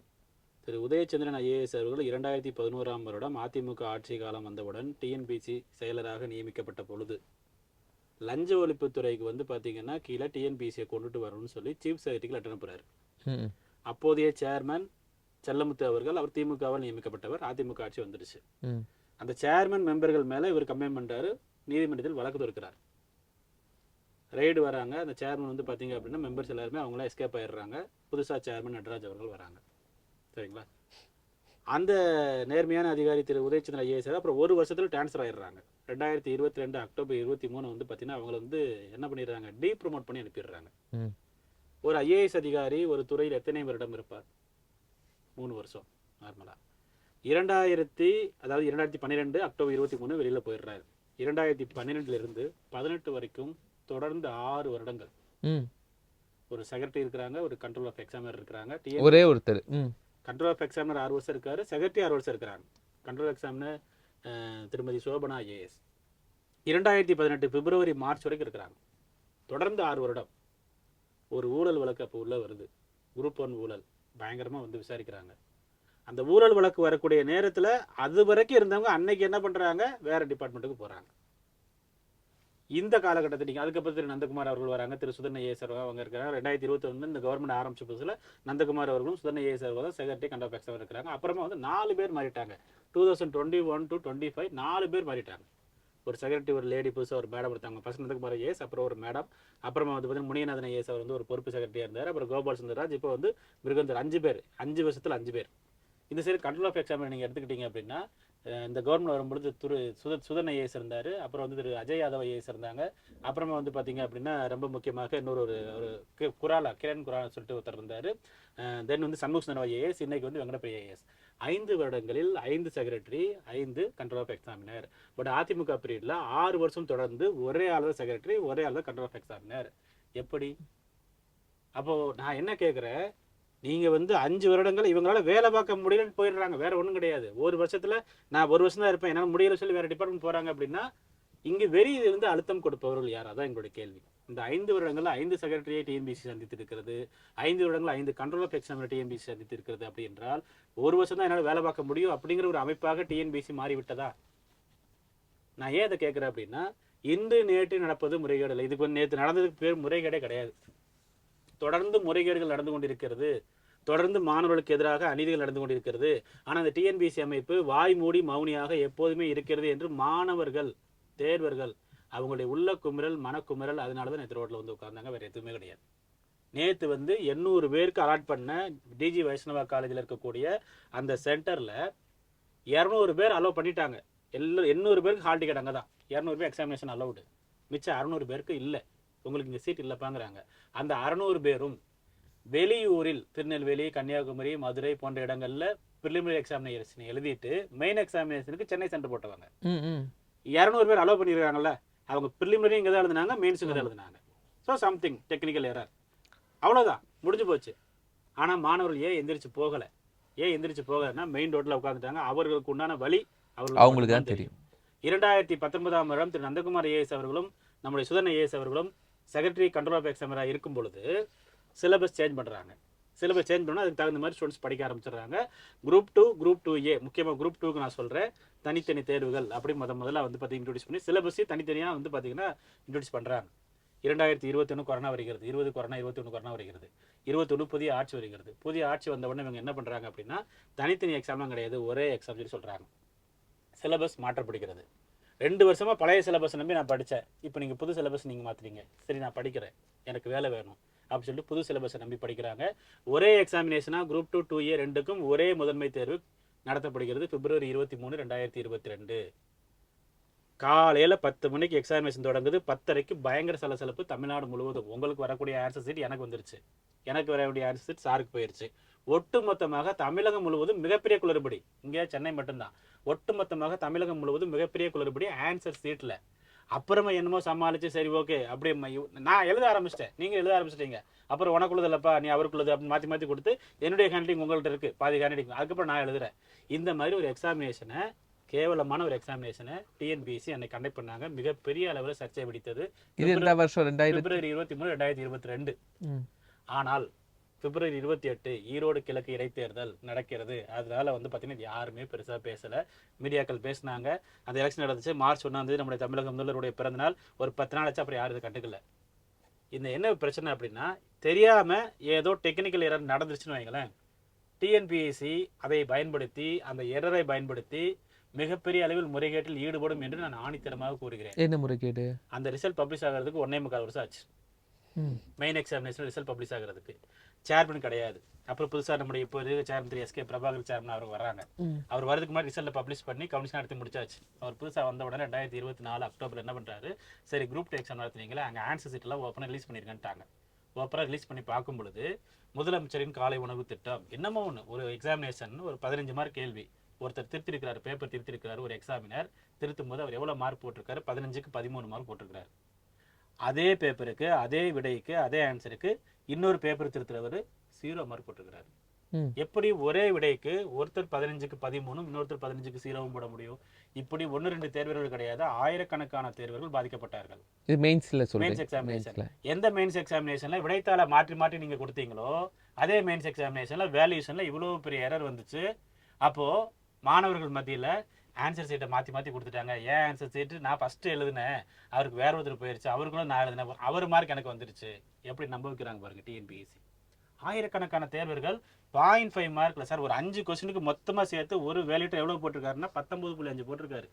திரு உதயச்சந்திரன் ஐஏஎஸ் அவர்கள் 2011ஆம் வருடம் அதிமுக ஆட்சி காலம் வந்தவுடன் டிஎன்பிஎஸ்சி செயலராக நியமிக்கப்பட்ட பொழுது லஞ்ச ஒழிப்புத்துறைக்கு வந்து பார்த்தீங்கன்னா கீழே டிஎன்பிஎஸ்சியை கொண்டுட்டு வரணும்னு சொல்லி சீஃப் செக்ரட்டரிக்கு லெட்டர் அனுப்புகிறார். அப்போதைய சேர்மன் செல்லமுத்து அவர்கள், அவர் திமுகவால் நியமிக்கப்பட்டவர், அதிமுக ஆட்சி வந்துடுச்சு. அந்த சேர்மன் மெம்பர்கள் மேலே இவர் கம்ப்ளைண்ட் பண்ணுறாரு, நீதிமன்றத்தில் வழக்கு தொடுக்கிறார். ரைடு வராங்க, அந்த சேர்மன் வந்து பார்த்தீங்க அப்படின்னா மெம்பர்ஸ் எல்லாருமே அவங்களாம் எஸ்கேப் ஆயிடுறாங்க. புதுசாக சேர்மன் நடராஜ் அவர்கள் வராங்க. சரிங்களா? அந்த நேர்மையான அதிகாரி திரு உதயச்சந்திரன் ஐஏஎஸ் அப்புறம் ஒரு வருஷத்தில் டிரான்ஸ்ஃபர் ஆயிடுறாங்க. 2022 அக்டோபர் 23 வந்து பார்த்தீங்கன்னா அவங்கள வந்து என்ன பண்ணிடுறாங்க, ப்ரொமோட் பண்ணி அனுப்பிடுறாங்க. ஒரு ஐஏஎஸ் அதிகாரி ஒரு துறையில் எத்தனை வருடம் இருப்பார்? 3 வருஷம் நார்மலாக. 2012 அக்டோபர் 23 வெளியில் போயிடுறாரு. 2012 18 வரைக்கும் தொடர்ந்து 6 வருடங்கள் ஒரு செக்ரட்டரி இருக்கிறாங்க, ஒரு கண்ட்ரோல் ஆஃப் எக்ஸாமினர் இருக்கிறாங்க. ஒரே ஒருத்தர் கண்ட்ரோல் ஆஃப் எக்ஸாமினர் 6 வருஷம் இருக்காரு, செக்ரட்டரி 6 வருஷம் இருக்கிறாங்க. கண்ட்ரோல் எக்ஸாமினர் திருமதி சோபனா ஐஏஎஸ் 2018 பிப்ரவரி மார்ச் வரைக்கும் இருக்கிறாங்க. தொடர்ந்து 6 வருடம். ஒரு ஊழல் வழக்கு அப்போ உள்ள வருது, குரூப் 1 ஊழல் பயங்கரமாக வந்து விசாரிக்கிறாங்க. அந்த ஊழல் வழக்கு வரக்கூடிய நேரத்தில் அது வரைக்கும் இருந்தவங்க அன்னைக்கு என்ன பண்ணுறாங்க, வேற டிபார்ட்மெண்ட்டுக்கு போகிறாங்க. இந்த காலகட்டத்தில் நீங்கள் அதுக்கப்புறம் திரு நந்தகுமார் அவர்கள் வராங்க, திரு சுதன் ஐஏஎஸ் அவங்க இருக்கிறாங்க. 2021 இந்த கவர்மெண்ட் ஆரம்பிச்ச புதுசில் நந்தகுமார் அவர்களும் சுதன் ஐஏஎஸ் அவர்களும் செக்ரட்டரி கண்ட்ரோல் ஆஃப் எக்ஸாமினர் இருக்கிறாங்க. அப்புறமா வந்து 4 பேர் மாறிட்டாங்க. 2021 to 25 4 பேர் மாறிட்டாங்க. ஒரு செக்ரட்டரி, ஒரு லேடி, புதுசாக ஒரு மேடம் எடுத்தாங்க. ஃபர்ஸ்ட் நந்தகுமார் ஐஏஎஸ், அப்புறம் ஒரு மேடம், அப்புறமா வந்து பார்த்தீங்கன்னா முனியநாதன் ஐஏஎஸ் அவர் வந்து ஒரு பொறுப்பு செக்ரட்டரியாக இருந்தார். அப்புறம் கோபால் சுந்தரராஜ், இப்போ வந்து மிருகந்தர். 5 பேர், 5 வருஷத்தில் 5 பேர். இந்த சைடு கண்ட்ரோல் ஆஃப் எக்ஸாமினர் நீங்கள் எடுத்துக்கிட்டீங்க அப்படின்னா இந்த கவர்மெண்ட் வரும்பொழுது சுதன் ஐஏஎஸ் இருந்தார், அப்புறம் வந்து திரு அஜய் யாதவ் ஐஏஎஸ் இருந்தாங்க. அப்புறமா வந்து பார்த்தீங்க அப்படின்னா ரொம்ப முக்கியமாக இன்னொரு ஒரு கிரண் குராலா சொல்லிட்டு ஒருத்தர் இருந்தார். தென் வந்து சண்முக சுந்தரம் ஐஏஎஸ், இன்னைக்கு வந்து வெங்கடப்பிரியா ஐஏஎஸ். 5 வருடங்களில் 5 secretary, 5 control of examiner. But AIADMK பீரியடில் 6 வருஷம் தொடர்ந்து ஒரே ஆள் செக்ரட்டரி, ஒரே ஆள் கண்ட்ரோல் ஆஃப் எக்ஸாமினர். எப்படி? அப்போது நான் என்ன கேட்குறேன், நீங்கள் வந்து 5 வருடங்கள் இவங்களால வேலை பார்க்க முடியலன்னு போயிடுறாங்க, வேற ஒன்றும் கிடையாது. ஒரு வருஷத்தில் நான் ஒரு வருஷம் தான் இருப்பேன், என்னால் முடியல சொல்லி வேறு டிபார்ட்மெண்ட் போகிறாங்க அப்படின்னா இங்கே வெறி வந்து அழுத்தம் கொடுப்பவர்கள் யார்? அதான் எங்களுடைய கேள்வி. இந்த 5 வருடங்களில் 5 செக்ரட்டரியை டிஎன்பிசி சந்தித்து இருக்கிறது, 5 வருடங்கள் 5 கண்ட்ரோல் ஆஃப் எக்ஸாமினர் டிஎன்பிசி சந்தித்து இருக்கிறது. அப்படி என்றால் ஒரு வருஷம் தான் என்னால் வேலை பார்க்க முடியும் அப்படிங்கிற ஒரு அமைப்பாக டிஎன்பிசி மாறிவிட்டதா? நான் ஏன் அதை கேட்குறேன் அப்படின்னா, இன்று நேற்று நடப்பது முறைகேடு இல்லை. இதுக்கு நேற்று நடந்ததுக்கு பேர் முறைகேடே கிடையாது. தொடர்ந்து முறைகேடுகள் நடந்து கொண்டிருக்கிறது, தொடர்ந்து மாணவர்களுக்கு எதிராக அநீதிகள் நடந்து கொண்டிருக்கிறது. ஆனால் அந்த டிஎன்பிசி அமைப்பு வாய் மூடி மௌனியாக எப்போதுமே இருக்கிறது என்று மாணவர்கள், தேர்வர்கள் அவங்களுடைய உள்ள குமிரல், மனக்குமிரல், அதனால தான் நேற்று ரோட்டில் வந்து உட்கார்ந்தாங்க, வேறு எதுவுமே கிடையாது. நேற்று வந்து 800 பேருக்கு அலாட் பண்ண டிஜி வைஷ்ணவா காலேஜில் இருக்கக்கூடிய அந்த சென்டரில் 200 பேர் அலோவ் பண்ணிட்டாங்க. 800 பேருக்கு ஹால் டிக்கெட் அங்கே தான், 200 பேர் எக்ஸாமினேஷன் அலௌடு, மிச்சம் 600 பேருக்கு இல்லை, உங்களுக்கு இங்கே சீட் இல்லைப்பாங்கிறாங்க. அந்த 600 பேரும் வெளியூரில் திருநெல்வேலி, கன்னியாகுமரி, மதுரை போன்ற இடங்களில் ப்ரிலிமினரி எக்ஸாமினேஷன் எழுதிட்டு மெயின் எக்ஸாமினேஷனுக்கு சென்னை சென்டர் போட்டவங்க. 200 பேர் அலோவ் பண்ணியிருக்காங்கல்ல, அவங்க ப்ரிலிமினரி இங்கே தான் எழுதினாங்க, மெயின்ஸ் இங்கே தான் எழுதினாங்க. ஸோ சம்திங் டெக்னிக்கல் எரர், அவ்வளோதான், முடிஞ்சு போச்சு. ஆனால் மாணவர்கள் ஏன் எந்திரிச்சு போகலை? ஏன் எந்திரிச்சு போகலைன்னா மெயின் ரோட்டில் உட்காந்துட்டாங்க. அவர்களுக்கு உண்டான வழி அவங்களுக்கு தான் தெரியும். 2019ஆம் வருடம் திரு நந்தகுமார் ஐஏஎஸ் அவர்களும் நம்முடைய சுதன் ஐஏஎஸ் அவர்களும் செக்ரட்டரி கண்ட்ரோல் ஆஃப் எக்ஸாமினராக இருக்கும் பொழுது சிலபஸ் சேஞ்ச் பண்ணுறாங்க. சிலபஸ் சேஞ்ச் பண்ணால் அதுக்கு தகுந்த மாதிரி ஸ்டூடெண்ட்ஸ் படிக்க ஆரம்பிச்சிடுறாங்க. குரூப் 2, குரூப் 2A, முக்கியமாக குரூப் 2க்கு நான் சொல்கிறேன், தனித்தனி தேர்வுகள் அப்படி முதல்ல வந்து பார்த்தீங்கன்னா இன்ட்ரடியூஸ் பண்ணி சிலபஸையும் தனித்தனியாக வந்து பார்த்தீங்கன்னா இன்ட்ரடியூஸ் பண்ணுறாங்க. 2021 கொரோனா வருகிறது, 20 கொரோனா, 21 கொரோனா வருகிறது, 21 புதிய ஆட்சி வருகிறது. புதிய ஆட்சி வந்த உடனே இவங்க என்ன பண்ணுறாங்க அப்படின்னா தனித்தனி எக்ஸாம்லாம் கிடையாது, ஒரே எக்ஸாம் சொல்லி சொல்கிறாங்க. சிலபஸ் மாற்றப்படுகிறது. 2 வருஷமாக பழைய சிலபஸ் நம்பி நான் படித்தேன், இப்போ நீங்கள் புது சிலபஸ் நீங்கள் மாற்றுறீங்க. சரி, நான் படிக்கிறேன், எனக்கு வேலை வேணும் அப்படின்னு சொல்லிட்டு புது சிலபஸை நம்பி படிக்கிறாங்க. ஒரே எக்ஸாமினேஷனாக குரூப் 2, 2A ரெண்டுக்கும் ஒரே முதன்மை தேர்வு நடத்தப்படுகிறது. பிப்ரவரி 23, 2022 காலையில் 10 மணிக்கு எக்ஸாமினேஷன் தொடங்குது. 10:30க்கு பயங்கர சலசலப்பு தமிழ்நாடு முழுவதும். உங்களுக்கு வரக்கூடிய ஆன்சர் சீட் எனக்கு வந்துருச்சு, எனக்கு வரக்கூடிய ஆன்சர் சீட் சாருக்கு போயிடுச்சு. ஒட்டுமொத்தமாக தமிழகம் முழுவதும் மிகப்பெரிய குளறுபடி. இங்கே சென்னை மட்டும்தான். ஒட்டுமொத்தமாக தமிழகம் முழுவதும் மிகப்பெரிய குளறுபடி ஆன்சர் சீட்டில். அப்புறமா என்னமோ சமாளித்து சரி ஓகே அப்படியே நான் எழுத ஆரம்பிச்சிட்டேன், நீங்கள் எழுத ஆரம்பிச்சிட்டீங்க, அப்புறம் உனக்குள்ளது இல்லைப்பா நீ அவருக்குள்ளது அப்படின்னு மாற்றி மாற்றி கொடுத்து என்னுடைய ஹேண்ட்லிங் உங்கள்கிட்ட இருக்குது, பாதி ஹேண்ட்லிங், அதுக்கப்புறம் நான் எழுதுறேன். இந்த மாதிரி ஒரு எக்ஸாமினேஷனை, கேவலமான ஒரு எக்ஸாமினேஷனை டிஎன்பிஎஸ்சி அன்னைக்கு கண்டக்ட் பண்ணாங்க. மிகப்பெரிய அளவில் சர்ச்சை பிடித்தது. இது இந்த வருஷம் பிப்ரவரி 23, 2022. ஆனால் பிப்ரவரி 28 ஈரோடு கிழக்கு இடைத்தேர்தல் நடக்கிறது. அதனால வந்து பார்த்தீங்கன்னா யாருமே பெருசாக பேசலை. மீடியாக்கள் பேசினாங்க. அந்த எலெக்ஷன் நடந்துச்சு மார்ச் 1 நம்முடைய தமிழக முதல்வருடைய பிறந்தநாள். ஒரு 10 நாள் ஆச்சு, அப்புறம் யாரும் இதை கண்டுக்கல. இந்த என்ன பிரச்சனை அப்படின்னா, தெரியாமல் ஏதோ டெக்னிக்கல் எரர் நடந்துருச்சுன்னு வைங்களேன், டிஎன்பிஎஸ்சி அதை பயன்படுத்தி, அந்த எரரை பயன்படுத்தி மிகப்பெரிய அளவில் முறைகேட்டில் ஈடுபடும் என்று நான் ஆணித்தரமாக கூறுகிறேன். என்ன முறைகேடு? அந்த ரிசல்ட் பப்ளிஷ் ஆகிறதுக்கு 1.25 வருஷம் ஆச்சு. மெயின் எக்ஸாமினேஷன் ரிசல்ட் பப்ளிஷ் ஆகிறதுக்கு. சேர்மன் கிடையாது. அப்புறம் புதுசாக நம்முடைய இப்போ சேர்மன் 3 எஸ்கே பிரபாகர் சேர்மன் அவர் வராங்க. அவர் வரதுக்கு முன்னாடி ரிசல்ட்டை பப்ளிஷ் பண்ணி கமிஷன் நடத்தி முடிச்சாச்சு. அவர் புதுசாக வந்த உடனே 2024 அக்டோபர் என்ன பண்ணுறாரு, சரி குரூப் 2 எக்ஸாம் நடத்துனீங்களா, அங்கே ஆன்சர் சீட்டெல்லாம் ஓப்பனாக ரிலீஸ் பண்ணியிருக்கேன்ட்டாங்க. ஓப்பனாக ரிலீஸ் பண்ணி பார்க்கும் பொழுது முதலமைச்சரின் காலை உணவு திட்டம் என்னமோ ஒன்று, ஒரு எக்ஸாமினேஷன் ஒரு 15 மார்க் கேள்வி, ஒருத்தர் திருத்திருக்கிறாரு, பேப்பர் திருத்திருக்கிறாரு, ஒரு எக்ஸாமினர் திருத்தும் போது அவர் எவ்வளோ மார்க் போட்டிருக்காரு, 15க்கு 13 மார்க் போட்டிருக்கிறாரு. அதே பேப்பருக்கு, அதே விடைக்கு, அதே ஆன்சருக்கு இன்னொரு பேப்பர் திருத்துறவர் 0 மார்க் போட்டிருக்கிறாரு. எப்படி ஒரே விடைக்கு ஒருத்தர் 15க்கு 13, இன்னொருத்தர் 15க்கு 0 போட முடியும்? இப்படி 1-2 தேர்வர்கள் கிடையாது, ஆயிரக்கணக்கான தேர்வர்கள் பாதிக்கப்பட்டார்கள். இது மெயின்ஸ்ல சொல்றேன். Mains examination. எந்த மெயின்ஸ் எக்ஸாமினேஷன்ல விடைத்தாளை மாற்றி மாற்றி நீங்க கொடுத்தீங்களோ அதே மெயின்ஸ் எக்ஸாமினேஷன்ல வேல்யூஷன்ல இவ்வளவு பெரிய எரர் வந்துச்சு. அப்போ மாணவர்கள் மத்தியில ஆன்சர் சீட்டை மாற்றி மாற்றி கொடுத்துட்டாங்க. ஏன் ஆன்சர் சீட்டு நான் ஃபஸ்ட்டு எழுதுனேன், அவருக்கு வேற ஒருத்தர் போயிடுச்சு, அவருக்குள்ள நான் எழுதினேன், அவர் மார்க் எனக்கு வந்துருச்சு. எப்படி நம்ப வைக்கிறாங்க பாருங்க டிஎன்பிஎஸ்சி. ஆயிரக்கணக்கான தேர்வர்கள் 0.5 மார்க்ல சார் ஒரு 5 கொஸ்டினுக்கு மொத்தமாக சேர்த்து ஒரு வேலையிட்ட எவ்வளோ போட்டிருக்காருன்னா 19.5 போட்டிருக்காரு.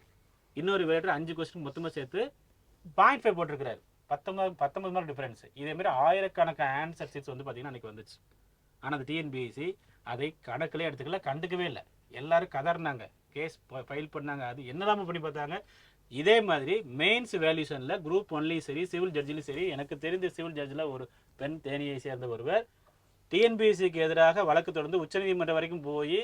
இன்னொரு வேலையிட்ட 5 கொஸ்டினுக்கு மொத்தமாக சேர்த்து 0.5 போட்டிருக்காரு. 19 மார்க் டிஃபரன்ஸ். இதேமாரி ஆயிரக்கணக்கான ஆன்சர் சீட்ஸ் வந்து பார்த்தீங்கன்னா அன்றைக்கி வந்துச்சு. ஆனால் அந்த டிஎன்பிஎஸ்சி அதை கணக்கிலே எடுத்துக்கல, கண்டுக்கவே இல்லை. எல்லாரும் கதறினாங்க, கேஸ் ஃபைல் பண்ணாங்க, அது என்னெல்லாம பண்ணி பார்த்தாங்க. இதே மாதிரி மெயின்ஸ் வேல்யூஷனில் குரூப் 1லையும் சரி, சிவில் ஜட்ஜிலையும் சரி, எனக்கு தெரிந்த சிவில் ஜட்ஜில் ஒரு பெண் தேனியை சேர்ந்த ஒருவர் டிஎன்பிஎஸ்சிக்கு எதிராக வழக்கு தொடர்ந்து உச்சநீதிமன்றம் வரைக்கும் போய்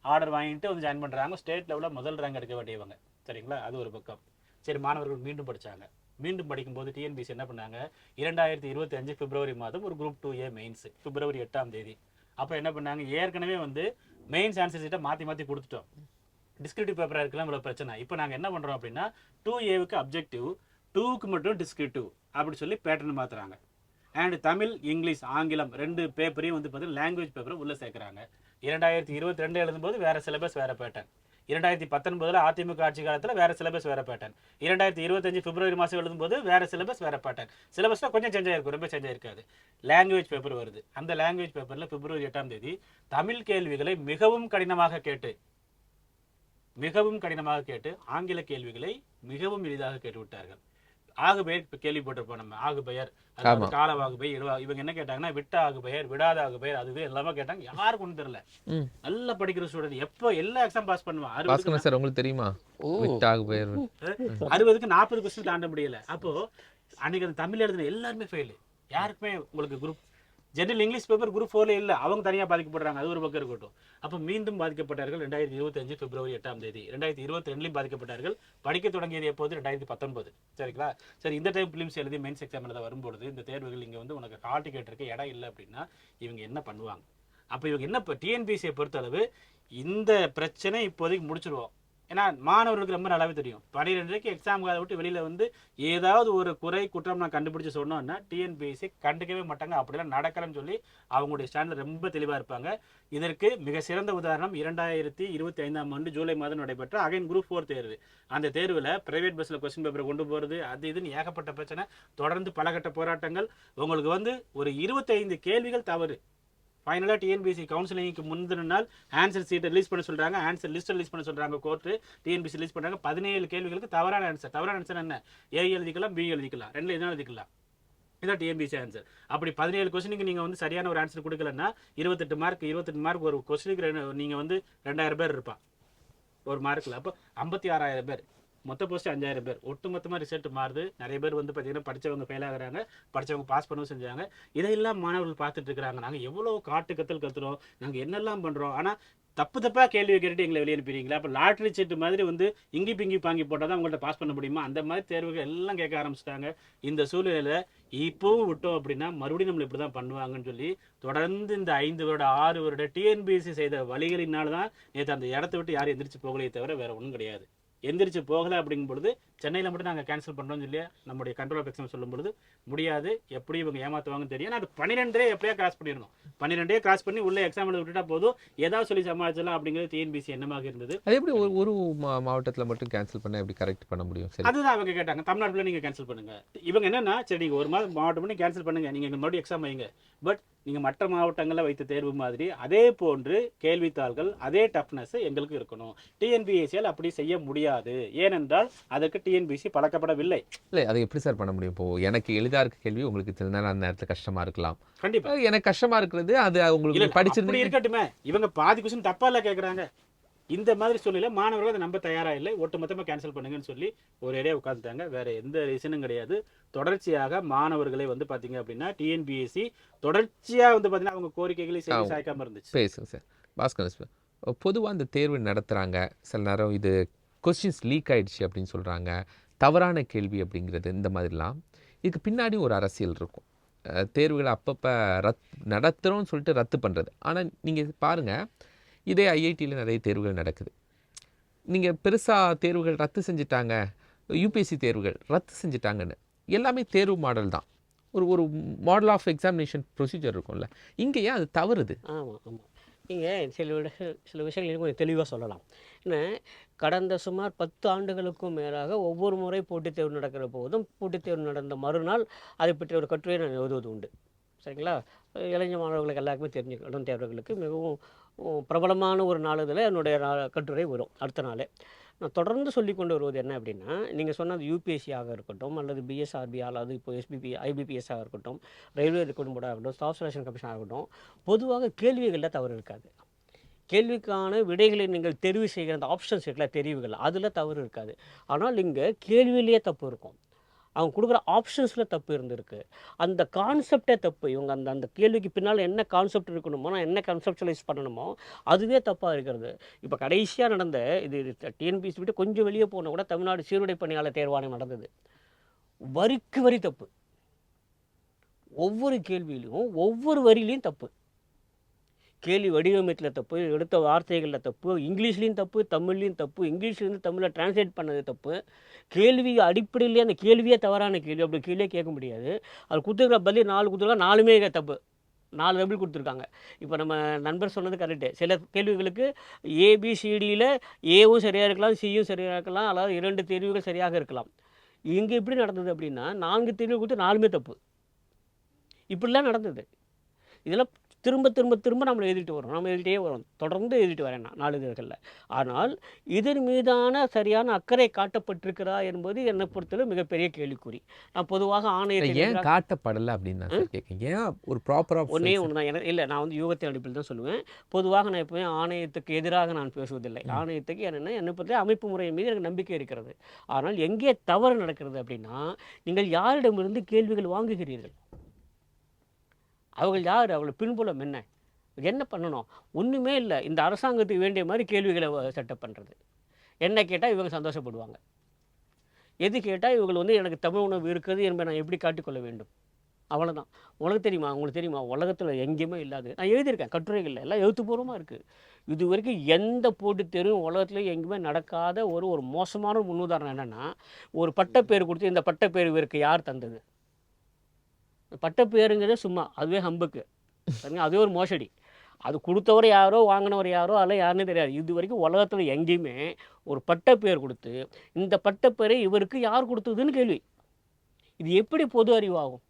ஆர்டர் வாங்கிட்டு வந்து ஜாயின் பண்ணுறாங்க. ஸ்டேட் லெவலில் முதல் ரேங்க் எடுக்க வேண்டியவங்க. சரிங்களா, அது ஒரு பக்கம். சரி, மாணவர்கள் மீண்டும் படித்தாங்க. மீண்டும் படிக்கும்போது டிஎன்பிஎஸ்சி என்ன பண்ணாங்க, 2025 பிப்ரவரி மாதம் ஒரு குரூப் 2A மெயின்ஸ், பிப்ரவரி 8 அப்போ என்ன பண்ணாங்க, ஏற்கனவே வந்து மெயின்ஸ் ஆன்சர் சீட்டை மாற்றி மாற்றி கொடுத்துட்டோம். டிஸ்கிரிப்டிவ் பேப்பராக இருக்கலாம் இவ்வளோ பிரச்சனை. இப்போ நாங்கள் என்ன பண்ணுறோம் அப்படின்னா 2Aவுக்கு அப்ஜெக்டிவ், 2க்கு மட்டும் டிஸ்கிரிப்டிவ் அப்படி சொல்லி பேட்டர்ன் மாற்றுறாங்க. அண்ட் தமிழ், இங்கிலீஷ், ஆங்கிலம் 2 பேப்பரையும் வந்து பார்த்தீங்கன்னா லாங்குவேஜ் பேப்பரை உள்ளே சேர்க்குறாங்க. 2022 எழுதும்போது வேறு சிலபஸ் வேறு பேட்டர்ன், 2019 அதிமுக ஆட்சி காலத்தில் வேறு சிலபஸ் வேறு பேட்டர்ன், 2025 பிப்ரவரி மாதம் எழுதும்போது வேறு சிலபஸ் வேறு பேட்டர்ன். சிலபஸில் கொஞ்சம் சேஞ்ச் ஆகிருக்கும், ரொம்ப சேஞ்ச் ஆகிருக்காது. லாங்குவேஜ் பேப்பர் வருது. அந்த லாங்குவேஜ் பேப்பரில் பிப்ரவரி 8 தமிழ் கேள்விகளை மிகவும் கடினமாக கேட்டு ஆங்கில கேள்விகளை மிகவும் எளிதாக கேட்டு விட்டார்கள். ஆகுபெயர் இப்போ கேள்விப்பட்டிருப்போம் நம்ம, ஆகுபெயர், காலவாகுபெயர். இவங்க என்ன கேட்டாங்கன்னா விட்ட ஆகுபெயர், விடாத ஆகுபெயர், அதுவே எல்லாமே கேட்டாங்க. யாருக்கு ஒன்றும் தெரியல. நல்லா படிக்கிற ஸ்டூடெண்ட் எப்போ எல்லா எக்ஸாம் பாஸ் பண்ணுவான். 60 சார் உங்களுக்கு தெரியுமா, 60க்கு 40 கொஸ்டின் தாண்ட முடியல. அப்போ அன்னைக்கு அந்த தமிழ் எழுதுன எல்லாருமே ஃபெயில். யாருக்குமே உங்களுக்கு group general English paper group 4 இல்லை, அவங்க தனியாக பாதிக்கப்படுறாங்க. அது ஒரு பக்கம் இருக்கட்டும். அப்போ மீண்டும் பாதிக்கப்பட்டார்கள் 2025 பிப்ரவரி 8 2022 பாதிக்கப்பட்டார்கள். படிக்க தொடங்கியது எப்போது, 2019. சரிங்களா. சரி, இந்த டைம் பிலிம்ஸ் எழுதி மெயின்ஸ் எக்ஸாம் எழுத வரும்பொழுது இந்த தேர்வுகள் இங்கே வந்து உனக்கு ஹால் டிக்கெட் இருக்க இடம் இல்லை அப்படின்னா இவங்க என்ன பண்ணுவாங்க? அப்போ இவங்க என்ன, இப்போ டிஎன்பிஎஸ்சியை பொறுத்தளவு இந்த பிரச்சனை இப்போதைக்கு முடிச்சிருவோம். ஏன்னா மாணவர்களுக்கு ரொம்ப நல்லாவே தெரியும், 12க்கு எக்ஸாம் காதை விட்டு வெளியில் வந்து ஏதாவது ஒரு குறை குற்றம் நான் கண்டுபிடிச்சி சொன்னோன்னா டிஎன்பிஎஸ்சி கண்டுக்கவே மாட்டாங்க. அப்படிலாம் நடக்கலன்னு சொல்லி அவங்களுடைய ஸ்டாண்டில் ரொம்ப தெளிவாக இருப்பாங்க. இதற்கு மிக சிறந்த உதாரணம் 2025 ஜூலை மாதம் நடைபெற்ற அகைன் குரூப் 4 தேர்வு. அந்த தேர்வில் பிரைவேட் பஸ்ஸில் கொஸ்டின் பேப்பரை கொண்டு போகிறது, அது இதுன்னு ஏகப்பட்ட பிரச்சனை, தொடர்ந்து பலகட்ட போராட்டங்கள். உங்களுக்கு வந்து ஒரு 25 கேள்விகள் தவறு. ஃபைனலாக டிஎன்பிஎஸ்சி கவுன்சிலிங்க்கு முந்தின நாள் ஆன்சர் சீட்டை ரிலீஸ் பண்ண சொல்கிறாங்க, ஆன்சர் லிஸ்ட்டை ரிலீஸ் பண்ண சொல்கிறாங்க கோர்ட்டு. டிஎன்பிஎஸ்சி ரிலீஸ் பண்ணுறாங்க. 17 கேள்விகளுக்கு தவறான ஆன்சர். தவறான ஆன்சர் என்ன, ஏ எழுதிக்கலாம், பி எழுதிக்கலாம், 2 எதுனா எழுதிக்கலாம். இதான் டிஎன்பிஎஸ்சி ஆன்சர். அப்படி 17 கொஸ்டினுக்கு நீங்கள் வந்து சரியான ஒரு ஆன்சர் கொடுக்கலன்னா 28 மார்க் ஒரு கொஸ்டினுக்கு நீங்கள் வந்து 2000 பேர் இருப்பான் ஒரு மார்க்கில். அப்போ 56,000 பேர், மொத்த போஸ்ட் 5,000 பேர். ஒட்டு மொத்தமாக ரிசல்ட் மாறுது. நிறைய பேர் வந்து பார்த்தீங்கன்னா படித்தவங்க ஃபெயில் ஆகுறாங்க, படித்தவங்க பாஸ் பண்ணவும் செஞ்சாங்க. இதையெல்லாம் மாணவர்கள் பார்த்துட்டு இருக்கிறாங்க. நாங்கள் எவ்வளோ கற்றுறோம், நாங்கள் என்னெல்லாம் பண்ணுறோம். ஆனால் தப்பாக கேள்வி கேட்டுட்டு எங்களை வெளியே அனுப்பிடுறீங்களா? அப்போ லாட்ரி சீட்டு மாதிரி வந்து இங்கி பிங்கி பாங்கி போட்டால் தான் உங்கள்கிட்ட பாஸ் பண்ண முடியுமா? அந்த மாதிரி தேர்வுகள் எல்லாம் கேட்க ஆரம்பிச்சிட்டாங்க. இந்த சூழ்நிலையில் இப்போவும் விட்டோம் அப்படின்னா மறுபடியும் நம்மளை இப்படி தான் பண்ணுவாங்கன்னு சொல்லி தொடர்ந்து இந்த 5 வருட 6 வருட டிஎன்பிஎஸ்சி செய்த வழிகளினால தான் நேற்று அந்த இடத்த விட்டு யாரும் எந்திரிச்சு போகலையே தவிர வேறு ஒன்றும் கிடையாது. எந்திரிச்சு போகலை அப்படிங்கும் பொழுது சென்னையில் மட்டும் நாங்கள் கேன்சல் பண்ணுறோம்னு சொல்லி நம்முடைய கண்ட்ரோல் ஆஃப் எக்ஸாம் சொல்லும் பொழுது முடியாது, எப்படி இவங்க ஏமாற்றுவாங்கன்னு தெரியும். அது 12 எப்படியா கிராஸ் பண்ணிடணும். 12 கிராஸ் பண்ணி உள்ளே எக்ஸாம் எழுத விட்டுட்டா போதும், ஏதாவது சொல்லி சமாளிச்சலாம் அப்படிங்கிறது டிஎன்பிசி எண்ணமாக இருந்தது. அது எப்படி ஒரு மாவட்டத்தில் மட்டும் கேன்சல் பண்ண எப்படி கரெக்ட் பண்ண முடியும்? சரி, அதுதான் அவங்க கேட்டாங்க, தமிழ்நாட்டில் நீங்கள் கேன்சல் பண்ணுங்க. இவங்க என்னன்னா, சரி நீங்கள் ஒரு மாதம் மாவட்டம் பண்ணி கேன்சல் பண்ணுங்க, நீங்கள் எங்கள் மறுபடியும் எக்ஸாம் வைங்க. பட் நீங்கள் மற்ற மாவட்டங்களில் வைத்த தேர்வு மாதிரி அதே போன்று கேள்வித்தாள்கள் அதே டஃப்னஸ் எங்களுக்கு இருக்கணும். டிஎன்பிஎஸ்சியால் அப்படி செய்ய முடியாது. ஏனென்றால் அதற்கு டிஎன்பிஎஸ்சி பழக்கப்படவில்லை. இல்லை, அதை எப்படி சார் பண்ண முடியும்? இப்போ எனக்கு எளிதாக இருக்க கேள்வி உங்களுக்கு சில நேரம் அந்த நேரத்தில் கஷ்டமாக இருக்கலாம். கண்டிப்பாக எனக்கு கஷ்டமாக இருக்கிறது அது உங்களுக்கு படிச்சிருந்து இருக்கட்டுமே. இவங்க பாதி கொஸ்டின் தப்பா இல்லை கேட்குறாங்க. இந்த மாதிரி சூழ்நிலை மாணவர்கள் அதை நம்ப தயாராக இல்லை. ஒட்டுமொத்தமாக கேன்சல் பண்ணுங்கன்னு சொல்லி ஒரு ஏரியா உட்காந்துட்டாங்க. வேற எந்த ரீசனும் கிடையாது. தொடர்ச்சியாக மாணவர்களை வந்து பார்த்தீங்க அப்படின்னா டிஎன்பிஎஸ்சி தொடர்ச்சியாக வந்து பார்த்தீங்கன்னா அவங்க கோரிக்கைகளை செய்து சாய்க்காம இருந்துச்சு. பேசுங்க சார். பாஸ்கர் சார், பொதுவாக அந்த தேர்வு நடத்துகிறாங்க, சில நேரம் இது கொஸ்டின்ஸ் லீக் ஆயிடுச்சு அப்படின்னு சொல்கிறாங்க, தவறான கேள்வி அப்படிங்கிறது, இந்த மாதிரிலாம் இதுக்கு பின்னாடி ஒரு அரசியல் இருக்கும். தேர்வுகளை அப்பப்போ நடத்துகிறோன்னு சொல்லிட்டு ரத்து பண்ணுறது. ஆனால் நீங்கள் பாருங்கள், இதே ஐஐடியில் நிறைய தேர்வுகள் நடக்குது. நீங்கள் பெருசாக தேர்வுகள் ரத்து செஞ்சுட்டாங்க, யூபிஎஸ்சி தேர்வுகள் ரத்து செஞ்சுட்டாங்கன்னு, எல்லாமே தேர்வு மாடல் தான். ஒரு மாடல் ஆஃப் எக்ஸாமினேஷன் ப்ரொசீஜர் இருக்கும்ல, இங்கே ஏன் அது தவறுது? ஆமாம் ஆமாம். நீங்கள் சில விஷயங்கள் கொஞ்சம் தெளிவாக சொல்லலாம். ஏன்னா கடந்த சுமார் 10 ஆண்டுகளுக்கும் மேலாக ஒவ்வொரு முறை போட்டித் தேர்வு நடக்கிற போதும் போட்டித் தேர்வு நடந்த மறுநாள் அதை பற்றி ஒரு கட்டுரையை நான் எழுதுவது உண்டு. சரிங்களா? இளைஞர் மாணவர்களுக்கு எல்லாருக்குமே தெரிஞ்சுக்கணும். இளம் தேர்வர்களுக்கு மிகவும் பிரபலமான ஒரு நாளிதழில் என்னுடைய கட்டுரை வரும் அடுத்த நாளே. நான் தொடர்ந்து சொல்லி கொண்டு வருவது என்ன அப்படின்னா, நீங்கள் சொன்னது யூபிஎஸ்சியாக இருக்கட்டும், அல்லது பிஎஸ்ஆர்பி, அல்லது இப்போ ஐபிபிஎஸ்ஸாக இருக்கட்டும், ரயில்வே ரெக்ரூட்மெண்ட் போர்டாக இருக்கட்டும், ஸ்டாஃப் செலெக்ஷன் கமிஷன் ஆகட்டும், பொதுவாக கேள்விகளில் தவறு இருக்காது. கேள்விக்கான விடைகளை நீங்கள் தெரிவு செய்கிற அந்த ஆப்ஷன்ஸ் இருக்குல்ல, தெரிவுகள், அதில் தவறு இருக்காது. ஆனால் இங்கே கேள்வியிலேயே தப்பு இருக்கும். அவங்க கொடுக்குற ஆப்ஷன்ஸில் தப்பு இருந்திருக்கு. அந்த கான்செப்டே தப்பு. இவங்க அந்த அந்த கேள்விக்கு பின்னால் என்ன கான்செப்ட் இருக்கணுமோ, நான் என்ன கன்செப்டுவலைஸ் பண்ணணுமோ அதுவே தப்பாக இருக்கிறது. இப்போ கடைசியாக நடந்த இது டிஎன்பிஎஸ்சி விட்டு கொஞ்சம் வெளியே போனால் கூட தமிழ்நாடு சீருடை பணியாளர் தேர்வாணையம் நடந்தது. வரிக்கு வரி தப்பு. ஒவ்வொரு கேள்வியிலையும் ஒவ்வொரு வரியிலையும் தப்பு. கேள்வி வடிவமைப்பில் தப்பு, எடுத்த வார்த்தைகளில் தப்பு, இங்கிலீஷ்லேயும் தப்பு, தமிழ்லேயும் தப்பு, இங்கிலீஷ்லேருந்து தமிழில் டிரான்ஸ்லேட் பண்ணது தப்பு. கேள்வி அடிப்படையிலேயே அந்த கேள்வியே தவறான கேள்வி, அப்படி கேள்வியே கேட்க முடியாது. அது கொடுத்துருக்க பதில் 4 கொடுத்துருக்கா, 4மே தப்பு. 4 டபுள் கொடுத்துருக்காங்க. இப்போ நம்ம நண்பர் சொன்னது கரெக்டு. சில கேள்விகளுக்கு ஏபிசிடியில் ஏவும் சரியாக இருக்கலாம், சியும் சரியாக இருக்கலாம், அதாவது 2 தேர்வுகள் சரியாக இருக்கலாம். இங்கே எப்படி நடந்தது அப்படின்னா 4 தேர்வு கொடுத்து 4மே தப்பு. இப்படிலாம் நடந்தது. இதெல்லாம் திரும்ப திரும்ப திரும்ப நம்ம எழுதிட்டு வரோம். நம்ம எழுதிட்டே வரோம், தொடர்ந்து எழுதிட்டு வரேன் நான் 4 இதழ்களில். ஆனால் இதன் மீதான சரியான அக்கறை காட்டப்பட்டிருக்கிறா என்பது என்னை பொறுத்தவரை மிகப்பெரிய கேள்விக்குறி. நான் பொதுவாக ஆணையத்தை ஏன் காட்டப்படலை அப்படின்னு நான் கேட்குறேன். ஏன் ஒரு ப்ராப்பராக ஒன்றே ஒன்று தான் இல்லை, நான் வந்து யூகத்தின் அடிப்பில் தான் சொல்லுவேன். பொதுவாக நான் எப்போவுமே ஆணையத்துக்கு எதிராக நான் பேசுவதில்லை. ஆணையத்துக்கு என்னென்னா என்னை பொறுத்த அமைப்பு முறை மீது எனக்கு நம்பிக்கை இருக்கிறது. ஆனால் எங்கே தவறு நடக்கிறது அப்படின்னா, நீங்கள் யாரிடமிருந்து கேள்விகள் வாங்குகிறீர்கள்? அவர்கள் யார்? அவர்கள் பின்புலம் என்ன? என்ன பண்ணணும்? ஒன்றுமே இல்லை. இந்த அரசாங்கத்துக்கு வேண்டிய மாதிரி கேள்விகளை செட்டப் பண்ணுறது. என்ன கேட்டால் இவங்க சந்தோஷப்படுவாங்க, எது கேட்டால் இவங்க வந்து எனக்கு தமிழ் உணவு இருக்குது என்பதை நான் எப்படி காட்டிக்கொள்ள வேண்டும், அவ்வளோதான். உனக்கு தெரியுமா, உங்களுக்கு தெரியுமா, உலகத்தில் எங்கேயுமே இல்லாது. நான் எழுதியிருக்கேன் கட்டுரைகளில், எல்லாம் எழுத்துப்பூர்வமாக இருக்குது. இது வரைக்கும் எந்த போட்டித் தேர்வும் உலகத்தில் எங்கேயுமே நடக்காத ஒரு மோசமான முன்னுதாரணம் என்னென்னா, ஒரு பட்டப்பேர் கொடுத்து இந்த பட்டப்பேர் இவருக்கு யார் தந்தது? பட்டப்பேருங்கிறதே சும்மா, அதுவே ஹம்புக்கு சரிங்க, அதுவே ஒரு மோசடி. அது கொடுத்தவர் யாரோ, வாங்கினவர் யாரோ, அதெல்லாம் யாருன்னே தெரியாது. இது வரைக்கும் உலகத்தில் எங்கேயுமே ஒரு பட்டப்பேர் கொடுத்து இந்த பட்டப்பேரை இவருக்கு யார் கொடுத்ததுன்னு கேள்வி. இது எப்படி பொது அறிவாகும்?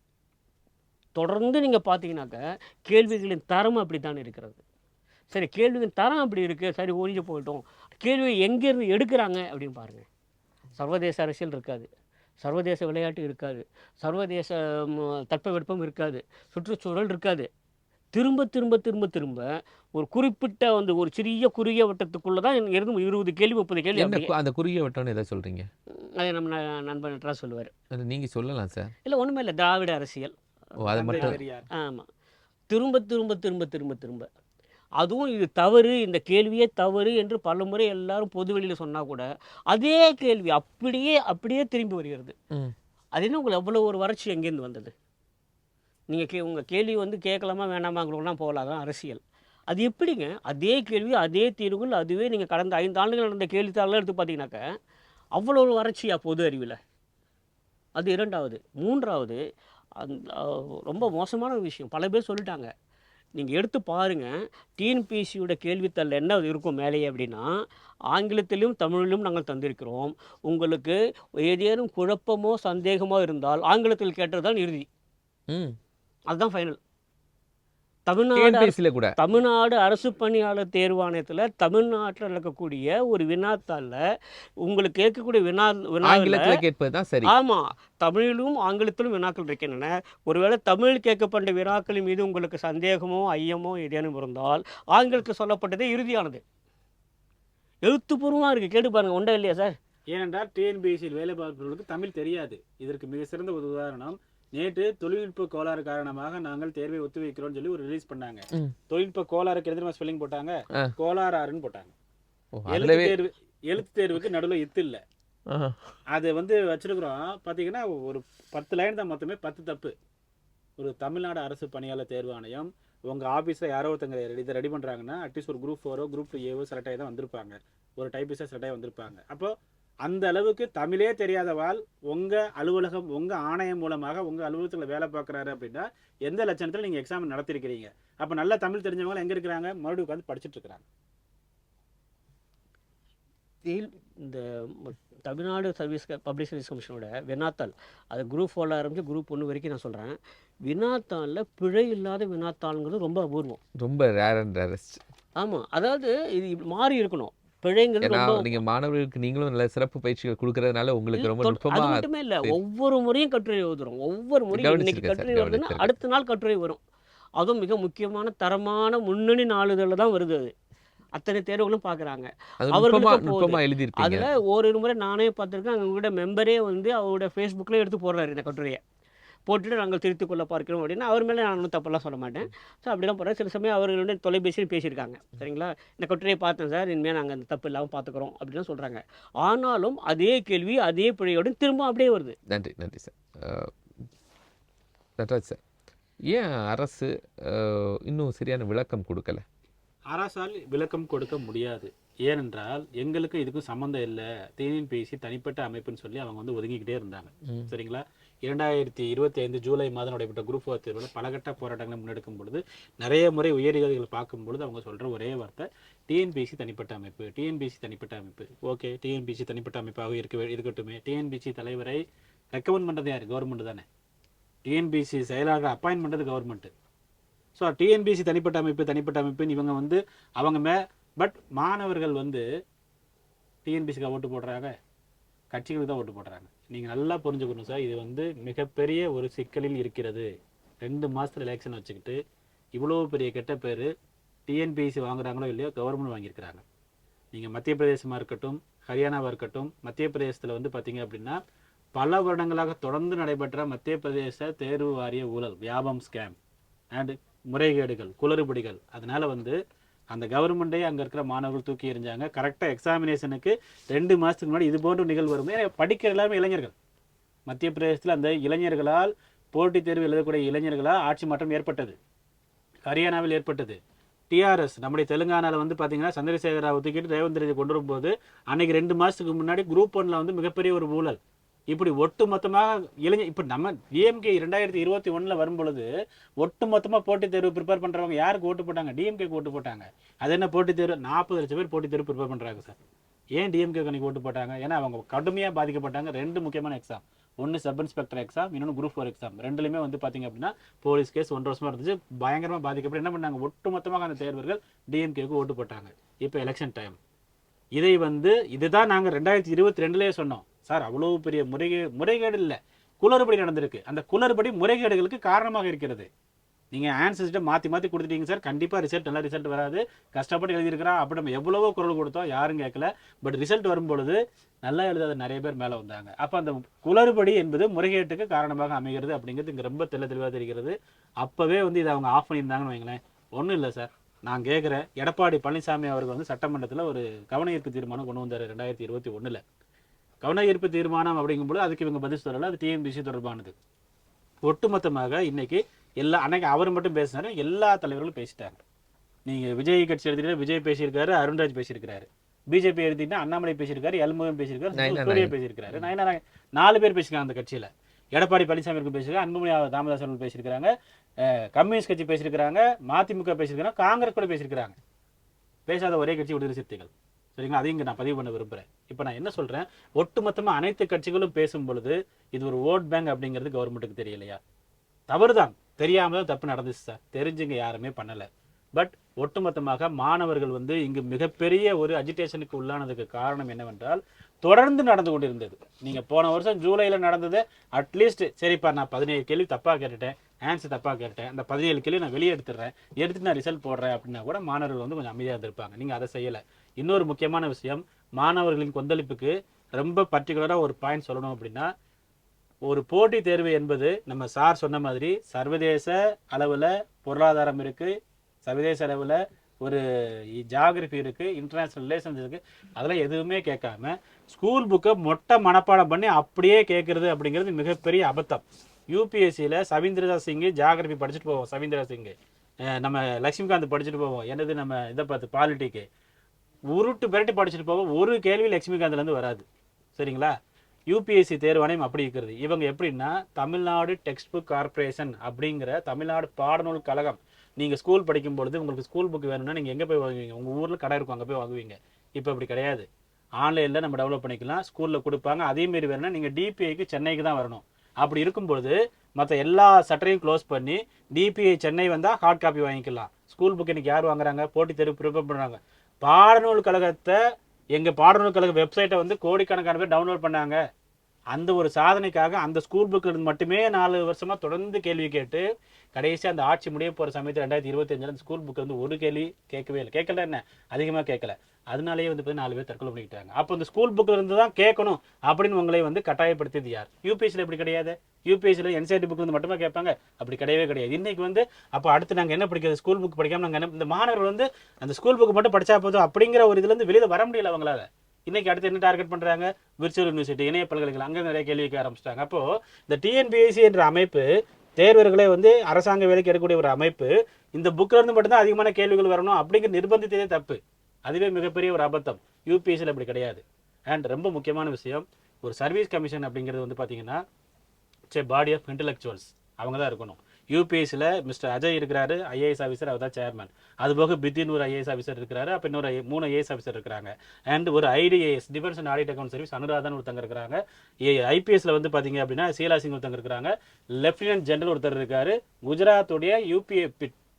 தொடர்ந்து நீங்கள் பார்த்தீங்கன்னாக்க கேள்விகளின் தரம் அப்படி தான் இருக்கிறது. சரி, கேள்விகளின் தரம் அப்படி இருக்குது, சரி ஒழிஞ்சு போயிட்டோம். கேள்வி எங்கேருந்து எடுக்கிறாங்க அப்படின்னு பாருங்கள். சர்வதேச அரசியல் இருக்காது, சர்வதேச விளையாட்டு இருக்காது, சர்வதேச தட்பவெப்பம் இருக்காது, சுற்றுச்சூழல் இருக்காது. திரும்ப திரும்ப திரும்ப திரும்ப ஒரு குறிப்பிட்ட வந்து ஒரு சிறிய குறுகிய வட்டத்துக்குள்ளே தான் இருந்து 20 கேள்வி 30 கேள்வி. அந்த குறுகிய வட்டம்னு எதை சொல்கிறீங்க? அதை நம்ம நண்பன் நன்றாக சொல்லுவார். நீங்கள் சொல்லலாம் சார். இல்லை, ஒன்றுமே இல்லை, திராவிட அரசியல். அது மட்டும். ஆமாம், திரும்ப திரும்ப திரும்ப திரும்ப திரும்ப அதுவும் இது தவறு, இந்த கேள்வியே தவறு என்று பலமுறை எல்லாரும் பொதுவெளியில் சொன்னால் கூட அதே கேள்வி அப்படியே அப்படியே திரும்பி வருகிறது. அது என்ன உங்களுக்கு எவ்வளோ ஒரு வறட்சி எங்கேருந்து வந்தது? நீங்கள் உங்கள் கேள்வி வந்து கேட்கலாமா வேணாமாங்கிறவங்களாம் போகலாம், அதான் அரசியல். அது எப்படிங்க அதே கேள்வி அதே தீர்வுகள் அதுவே நீங்கள் கடந்த 5 ஆண்டுகள் நடந்த கேள்வித்தாளெலாம் எடுத்து பார்த்தீங்கன்னாக்க அவ்வளோ ஒரு வறட்சியா பொது அறிவில்? அது 2வது. 3வது, ரொம்ப மோசமான ஒரு விஷயம், பல பேர் சொல்லிட்டாங்க. நீங்கள் எடுத்து பாருங்கள், டிஎன்பிஎஸ்சியோட கேள்வித்தாள் என்ன இருக்கும் மேலேயே அப்படின்னா, ஆங்கிலத்திலும் தமிழிலும் நாங்கள் தந்திருக்கிறோம். உங்களுக்கு ஏதேனும் குழப்பமோ சந்தேகமோ இருந்தால் ஆங்கிலத்தில் கேட்டது தான் இறுதி. அதுதான் ஃபைனல். தமிழ்நாடு அரசு பணியாளர் தேர்வாணையத்தில் தமிழ்நாட்டில் இருக்கக்கூடிய ஒரு வினாத்தாளில் உங்களுக்கு கேட்கக்கூடிய ஆங்கிலத்தில் கேட்பது தான் சரி. ஆமாம், தமிழிலும் ஆங்கிலத்திலும் வினாக்கள் இருக்கின்றன. ஒருவேளை தமிழ் கேட்கப்பட்ட வினாக்களின் மீது உங்களுக்கு சந்தேகமோ ஐயமோ ஏதேனும் இருந்தால் ஆங்கிலத்தில் சொல்லப்பட்டதே இறுதியானது. எழுத்துப்பூர்வமாக இருக்குது, கேட்டு பாருங்கள். உண்டா இல்லையா சார்? ஏனென்றால் டிஎன்பிஎஸ்சியில் வேலை பார்ப்பவர்களுக்கு தமிழ் தெரியாது. இதற்கு மிக சிறந்த ஒரு உதாரணம், நேற்று தொழில்நுட்ப கோளாறு காரணமாக நாங்கள் தேர்வை ஒத்திவைக்கிறோம்னு சொல்லி ஒரு ரிலீஸ் பண்ணாங்க. தொழில்நுட்ப கோளாறுக்கு எதிராக ஸ்பெல்லிங் போட்டாங்க, கோளாறுன்னு போட்டாங்க. எழுத்து தேர்வுக்கு நடுவில் இத்து இல்லை. அது வந்து வச்சிருக்கிறோம் பார்த்தீங்கன்னா, ஒரு 10 லைன் தான் மொத்தமே, 10 தப்பு. ஒரு தமிழ்நாடு அரசு பணியாளர் தேர்வு ஆணையம் உங்கள் ஆஃபீஸில் யாரோ ஒருத்தங்க இதை ரெடி பண்ணுறாங்கன்னா அட்லீஸ்ட் ஒரு குரூப் 4 குரூப் 2 செலக்ட் ஆகி தான் வந்திருப்பாங்க, ஒரு டைப்பிஸ்டாக செலக்ட் ஆகி வந்திருப்பாங்க. அப்போது அந்த அளவுக்கு தமிழே தெரியாதவாள் உங்கள் அலுவலகம் உங்கள் ஆணையம் மூலமாக உங்கள் அலுவலகத்தில் வேலை பார்க்குறாரு அப்படின்னா எந்த லட்சணத்தில் நீங்கள் எக்ஸாம் நடத்திருக்கிறீங்க? அப்போ நல்லா தமிழ் தெரிஞ்சவங்க எங்கே இருக்கிறாங்க? மறுபடியும் உட்காந்து படிச்சுட்டு இருக்கிறாங்க. இந்த தமிழ்நாடு பப்ளிக் சர்வீஸ் கமிஷனோட வினாத்தாள், அது குரூப் 4 ஆரம்பிச்சு குரூப் 1 வரைக்கும் நான் சொல்கிறேன். வினாத்தாளில் பிழை இல்லாத வினாத்தாளுங்கிறது ரொம்ப அபூர்வம், ரொம்ப ரேர் அண்ட் ரேரஸ்ட். ஆமாம், அதாவது இது மாறி இருக்கணும். பிழைங்கிறது நீங்கள் மாணவர்களுக்கு நீங்களும் நல்ல சிறப்பு பயிற்சிகள் கொடுக்கறதுனால உங்களுக்கு ரொம்ப நுட்பமாக. அது மட்டுமே இல்லை, ஒவ்வொரு முறையும் கட்டுரை எழுதுறோம். ஒவ்வொரு முறையும் இன்னைக்கு கட்டுரை வருதுன்னா அடுத்த நாள் கட்டுரை வரும். அதுவும் மிக முக்கியமான தரமான முன்னணி நாளிதழில் தான் வருது. அது அத்தனை தேர்வுகளும் பார்க்குறாங்க. அவர்களுக்கு அதில் ஒரு முறை நானே பார்த்துருக்கேன், அவங்களோட மெம்பரே வந்து அவரோட ஃபேஸ்புக்கில் எடுத்து போடுறாரு இந்த கட்டுரையை, போட்டுட்டு நாங்கள் திருத்திக் கொள்ள பார்க்கிறோம் அப்படின்னா அவர் மேலே நான் ஒன்றும் தப்பெல்லாம் சொல்ல மாட்டேன். ஸோ அப்படிலாம் போகிறேன். சில சமயம் அவர்களுடைய தொலைபேசியில் பேசியிருக்காங்க, சரிங்களா, இந்த கட்டுரையை பார்த்தேன் சார், இனிமேல் நாங்கள் அந்த தப்பு இல்லாமல் பார்த்துக்குறோம் அப்படின்னு சொல்கிறாங்க. ஆனாலும் அதே கேள்வி அதே பிழையோடு திரும்ப அப்படியே வருது. நன்றி நன்றி சார். நட்ராஜ் சார், ஏன் அரசு இன்னும் சரியான விளக்கம் கொடுக்கல? அரசால் விளக்கம் கொடுக்க முடியாது. ஏனென்றால் எங்களுக்கு இதுக்கும் சம்மந்தம் இல்லை, டிஎன்பிஎஸ்சி தனிப்பட்ட அமைப்புன்னு சொல்லி அவங்க வந்து ஒதுங்கிக்கிட்டே இருந்தாங்க. சரிங்களா? 2025 ஜூலை மாதம் நடைபெற்ற குரூப் 4 தேர்வில் பலகட்ட போராட்டங்களை முன்னெடுக்கும் பொழுது நிறைய முறை உயரதிகாரிகள் பார்க்கும்பொழுது அவங்க சொல்கிற ஒரே வார்த்தை டிஎன்பிஎஸ்சி தனிப்பட்ட அமைப்பு, டிஎன்பிஎஸ்சி தனிப்பட்ட அமைப்பு. ஓகே, டிஎன்பிஎஸ்சி தனிப்பட்ட அமைப்பாக இருக்கட்டுமே. டிஎன்பிஎஸ்சி தலைவரை ரெக்கமெண்ட் பண்ணுறது யார்? கவர்மெண்ட் தானே. டிஎன்பிஎஸ்சி செயலாளர் அப்பாயின்ட் பண்ணுறது கவர்மெண்ட்டு. ஸோ டிஎன்பிஎஸ்சி தனிப்பட்ட அமைப்புன்னு இவங்க வந்து அவங்க பட் மாணவர்கள் வந்து டிஎன்பிஎஸ்சிக்கு ஓட்டு போடுறாங்க, கட்சிகளுக்கு தான் ஓட்டு போடுறாங்க. நீங்கள் நல்லா புரிஞ்சுக்கணும் சார், இது வந்து மிகப்பெரிய ஒரு சிக்கலில் இருக்கிறது. 2 மாதத்தில் எலெக்ஷன் வச்சுக்கிட்டு இவ்வளோ பெரிய கெட்ட பேர் டிஎன்பிஎஸ்சி வாங்குறாங்களோ இல்லையோ கவர்மெண்ட் வாங்கியிருக்கிறாங்க. நீங்கள் மத்திய பிரதேசமாக இருக்கட்டும், ஹரியானாவாக இருக்கட்டும், மத்திய பிரதேசத்தில் வந்து பார்த்தீங்க அப்படின்னா பல வருடங்களாக தொடர்ந்து நடைபெற்ற மத்திய பிரதேச தேர்வு வாரிய ஊழல், வியாபம் ஸ்கேம் அண்ட் முறைகேடுகள், குளறுபடிகள், அதனால் வந்து அந்த கவர்மெண்ட்டே அங்கே இருக்கிற மாணவர்கள் தூக்கி எறிஞ்சாங்க. கரெக்டாக எக்ஸாமினேஷனுக்கு 2 மாதத்துக்கு முன்னாடி இது போன்ற நிகழ்வு வரும். படிக்கிற எல்லாருமே இளைஞர்கள். மத்திய பிரதேசத்தில் அந்த இளைஞர்களால், போட்டித் தேர்வு எழுதக்கூடிய இளைஞர்களால் ஆட்சி மாற்றம் ஏற்பட்டது. ஹரியானாவில் ஏற்பட்டது. டிஆர்எஸ் நம்முடைய தெலுங்கானாவில் வந்து பார்த்தீங்கன்னா சந்திரசேகர ராவ் தூக்கிட்டு ரேவந்த் ரெட்டி கொண்டு வரும்போது அன்னைக்கு 2 மாதத்துக்கு முன்னாடி குரூப் 1ல் வந்து மிகப்பெரிய ஒரு ஊழல். இப்படி ஒட்டு மொத்தமாக இப்போ நம்ம டிஎம்கே 2021 வரும்பொழுது ஒட்டு மொத்தமாக போட்டித் தேர்வு ப்ரிப்பேர் பண்ணுறவங்க யாருக்கு ஓட்டு போட்டாங்க? டிஎம்கேக்கு ஓட்டு போட்டாங்க. அது என்ன போட்டித் தேர்வு? 40 லட்சம் பேர் போட்டித் தேர்வு ப்ரிப்பேர் பண்ணுறாங்க சார். ஏன் டிஎம்கே அன்னைக்கு ஓட்டு போட்டாங்க? ஏன்னா அவங்க கடுமையாக பாதிக்கப்பட்டாங்க. 2 முக்கியமான எக்ஸாம், ஒன்று சப் இன்ஸ்பெக்டர் எக்ஸாம், இன்னொன்று குரூப் 4 எக்ஸாம். ரெண்டுலையுமே வந்து பார்த்தீங்க அப்படின்னா போலீஸ் கேஸ் 1 வருஷமாக இருந்துச்சு. பயங்கரமாக பாதிக்கப்பட்டு என்ன பண்ணாங்க? ஒட்டு மொத்தமாக அந்த தேர்வர்கள் டிஎம்கேக்கு ஓட்டு போட்டாங்க. இப்போ எலெக்ஷன் டைம். இதை வந்து இதுதான் நாங்கள் 2022 சொன்னோம் சார். அவ்வளோ பெரிய முறைகேடு இல்லை, குளறுபடி நடந்திருக்கு. அந்த குளறுபடி முறைகேடுகளுக்கு காரணமாக இருக்கிறது. நீங்கள் ஆன்சர்ஸ்ட்டை மாற்றி கொடுத்துட்டீங்க சார், கண்டிப்பாக நல்ல ரிசல்ட் வராது. கஷ்டப்பட்டு எழுதியிருக்கிறா அப்படி நம்ம எவ்வளவோ குரல் கொடுத்தோம், யாரும் கேட்கல. பட் ரிசல்ட் வரும்பொழுது நல்லா எழுதாத நிறைய பேர் மேலே வந்தாங்க. அப்போ அந்த குளறுபடி என்பது முறைகேட்டுக்கு காரணமாக அமைகிறது அப்படிங்கிறது இங்கே ரொம்ப தெளிவாக தெரிகிறது. அப்போவே வந்து இதை அவங்க ஆஃப் பண்ணியிருந்தாங்கன்னு வைங்களேன், ஒன்றும் இல்லை சார். நான் கேட்குறேன், எடப்பாடி பழனிசாமி அவர்கள் வந்து சட்டமன்றத்தில் ஒரு கவன ஈர்ப்பு தீர்மானம் கொண்டு வந்தார் 2021. கவன ஈர்ப்பு தீர்மானம் அப்படிங்கும்போது அதுக்கு இவங்க பதில் சொல்லலை, அது டிஎன்பிசி தொடர்பானது. ஒட்டுமொத்தமாக இன்னைக்கு அன்னைக்கு அவர் மட்டும் பேசினாரு, எல்லா தலைவர்களும் பேசிட்டாங்க. நீங்கள் விஜய் கட்சி எடுத்துக்கிட்டா விஜய் பேசியிருக்காரு, அருண்ராஜ் பேசியிருக்காரு. பிஜேபி எடுத்துக்கிட்டா அண்ணாமலை பேசியிருக்காரு, எல்முருகன் பேசியிருக்காரு, சூர்யா பேசியிருக்காரு, 4 பேர் பேசியிருக்காங்க அந்த கட்சியில். எடப்பாடி பழனிசாமி அவர்கள் பேசியிருக்காங்க, அன்புமணி ராமதாஸ் அவர்கள் பேசியிருக்கிறாங்க, கம்யூனிஸ்ட் கட்சி பேசியிருக்கிறாங்க, மதிமுக பேசியிருக்காங்க, காங்கிரஸ் கூட பேசியிருக்கிறாங்க. பேசாத ஒரே கட்சி விடுதலை சிறுத்தைகள். சரிங்களா? அதையும் இங்கே நான் பதிவு பண்ண விரும்புகிறேன். இப்போ நான் என்ன சொல்கிறேன், ஒட்டுமொத்தமாக அனைத்து கட்சிகளும் பேசும் பொழுது இது ஒரு ஓட் பேங்க் அப்படிங்கிறது கவர்மெண்ட்டுக்கு தெரியலையா? தவறு தான், தெரியாமல் தான் தப்பு நடந்துச்சு சார், தெரிஞ்சுங்க யாருமே பண்ணலை. பட் ஒட்டுமொத்தமாக மாணவர்கள் வந்து இங்கு மிகப்பெரிய ஒரு அஜிடேஷனுக்கு உள்ளானதுக்கு காரணம் என்னவென்றால் தொடர்ந்து நடந்து கொண்டிருந்தது. நீங்கள் போன வருஷம் ஜூலையில் நடந்தது அட்லீஸ்ட் சரிப்பா நான் 17 கேள்வி தப்பாக கேட்டுட்டேன், ஆன்சர் தப்பாக கேட்டேன், அந்த 17 கேள்வி நான் வெளியே எடுத்துட்டு நான் ரிசல்ட் போடுறேன் அப்படின்னா கூட மாணவர்கள் வந்து கொஞ்சம் அமைதியாக இருந்திருப்பாங்க. நீங்கள் அதை செய்யலை. இன்னொரு முக்கியமான விஷயம், மாணவர்களின் கொந்தளிப்புக்கு ரொம்ப பர்டிகுலராக ஒரு பாயிண்ட் சொல்லணும் அப்படின்னா, ஒரு போட்டி தேர்வு என்பது நம்ம சார் சொன்ன மாதிரி சர்வதேச அளவில் பொருளாதாரம் இருக்குது, சர்வதேச அளவில் ஒரு ஜியாகிரபி இருக்குது, இன்டர்நேஷ்னல் ரிலேஷன்ஸ் இருக்குது, அதெல்லாம் எதுவுமே கேட்காம ஸ்கூல் புக்கை மொட்டை மனப்பாடம் பண்ணி அப்படியே கேட்குறது அப்படிங்கிறது மிகப்பெரிய அபத்தம். யூபிஎஸ்சியில் சவீந்திரா சிங்கு ஜியாகிரபி படிச்சுட்டு போவோம், சவீந்திரா சிங்கு நம்ம லக்ஷ்மிகாந்த் படிச்சுட்டு போவோம், என்னது நம்ம இதை பார்த்து பாலிட்டிக்கு உருட்டு பெரட்டி படிச்சுட்டு போவோம், ஒரு கேள்வி லக்ஷ்மிகாந்த்லேருந்து வராது. சரிங்களா? யூபிஎஸ்சி தேர்வாணையம் அப்படி இருக்கிறது. இவங்க எப்படின்னா தமிழ்நாடு டெக்ஸ்ட் புக் கார்பரேஷன் அப்படிங்கிற தமிழ்நாடு பாடநூல் கழகம். நீங்கள் ஸ்கூல் படிக்கும் பொழுது உங்களுக்கு ஸ்கூல் புக் வேணும்னா நீங்கள் எங்கே போய் வாங்குவீங்க? உங்கள் ஊரில் கடை இருக்கும், அங்கே போய் வாங்குவீங்க. இப்போ அப்படி கிடையாது, ஆன்லைனில் நம்ம டெவலப் பண்ணிக்கலாம், ஸ்கூலில் கொடுப்பாங்க. அதேமாரி வேணும்னா நீங்கள் டிபிஐக்கு சென்னைக்கு தான் வரணும். அப்படி இருக்கும்பொழுது மற்ற எல்லா சட்டரையும் க்ளோஸ் பண்ணி டிபிஐ சென்னை வந்தால் ஹார்ட் காப்பி வாங்கிக்கலாம். ஸ்கூல் புக் இன்றைக்கி யார் வாங்குறாங்க? போட்டித் தேர்வு ப்ரிப்பேர் பண்ணுறாங்க. பாடநூல் கழகத்தை எங்கள் பாடநூல் கழக வெப்சைட்டை வந்து கோடிக்கணக்கான பேர் டவுன்லோட் பண்ணாங்க. அந்த ஒரு சாதனைக்காக அந்த ஸ்கூல் புக்கில் மட்டுமே 4 வருஷமாக தொடர்ந்து கேள்வி கேட்டு கடைசியாக அந்த ஆட்சி முடிய போகிற சமயத்தில் 2025 அந்த ஸ்கூல் புக்கு வந்து ஒரு கேள்வி கேட்கவே இல்லை. கேட்கல, என்ன அதிகமாக கேட்கல. அதனாலேயே வந்து 4 பேர் தற்கொலை பண்ணிக்கிட்டாங்க. அப்போ இந்த ஸ்கூல் புக்கில் இருந்து தான் கேட்கணும் அப்படின்னு உங்களை வந்து கட்டாயப்படுத்தியது யார்? யூபிஎஸ்சியில் இப்படி கிடையாது. யூபிஎஸ்சியில் என்சிஆர்டி புக் வந்து மட்டுமே கேட்பாங்க, அப்படி கிடையவே கிடையாது. இன்றைக்கி வந்து அப்போ அடுத்து நாங்கள் என்ன படிக்கிறது? ஸ்கூல் புக் படிக்காமல் நாங்கள் என்ன, இந்த மாணவர்கள் வந்து அந்த ஸ்கூல் புக் மட்டும் படித்தா போதும் அப்படிங்கிற ஒரு இதுலேருந்து வெளியில் வர முடியல அவங்களால. இன்றைக்கி அடுத்து என்ன டார்கெட் பண்ணுறாங்க? விர்ச்சுவல் யூனிவர்சிட்டி, இணைய பல்கலைக்கழகம், அங்கே நிறைய கேள்வி கேட்க ஆரம்பிச்சிட்டாங்க. அப்போது இந்த டிஎன்பிஎஸ்சி என்ற அமைப்பு தேர்வர்களை வந்து அரசாங்க வேலைக்கு எடுக்கக்கூடிய ஒரு அமைப்பு இந்த புக்கில் இருந்து மட்டும்தான் அதிகமான கேள்விகள் வரணும் அப்படிங்கிற நிர்பந்தித்ததே தப்பு. அதுவே மிகப்பெரிய ஒரு அபத்தம். யூபிஎஸ்சியில் அப்படி கிடையாது. அண்ட் ரொம்ப முக்கியமான விஷயம், ஒரு சர்வீஸ் கமிஷன் அப்படிங்கிறது வந்து பார்த்தீங்கன்னா பாடி ஆஃப் இன்டெலெக்சுவல்ஸ் அவங்க தான் இருக்கணும். யூபிஎஸ்சியில் மிஸ்டர் அஜய் இருக்கிறாரு, ஐஏஎஸ் ஆஃபீஸர், அவர் தான் சேர்மன். அதுபோக பித்தின் ஒரு ஐஏஎஸ் ஆஃபீஸர் இருக்கிறாரு, அப்போ இன்னொரு 3 ஐஏஎஸ் ஆஃபீஸர் இருக்கிறாங்க. அண்ட் ஒரு IDAS defence and audit account service Anuradhan ஒருத்தங்க இருக்கிறாங்க. ஐபிஎஸ்ல வந்து பார்த்தீங்க அப்படின்னா சீலா சிங் ஒருத்தங்க இருக்கிறாங்க. லெப்டினன்ட் ஜெனரல் ஒருத்தர் இருக்காரு. குஜராத்துடைய UPA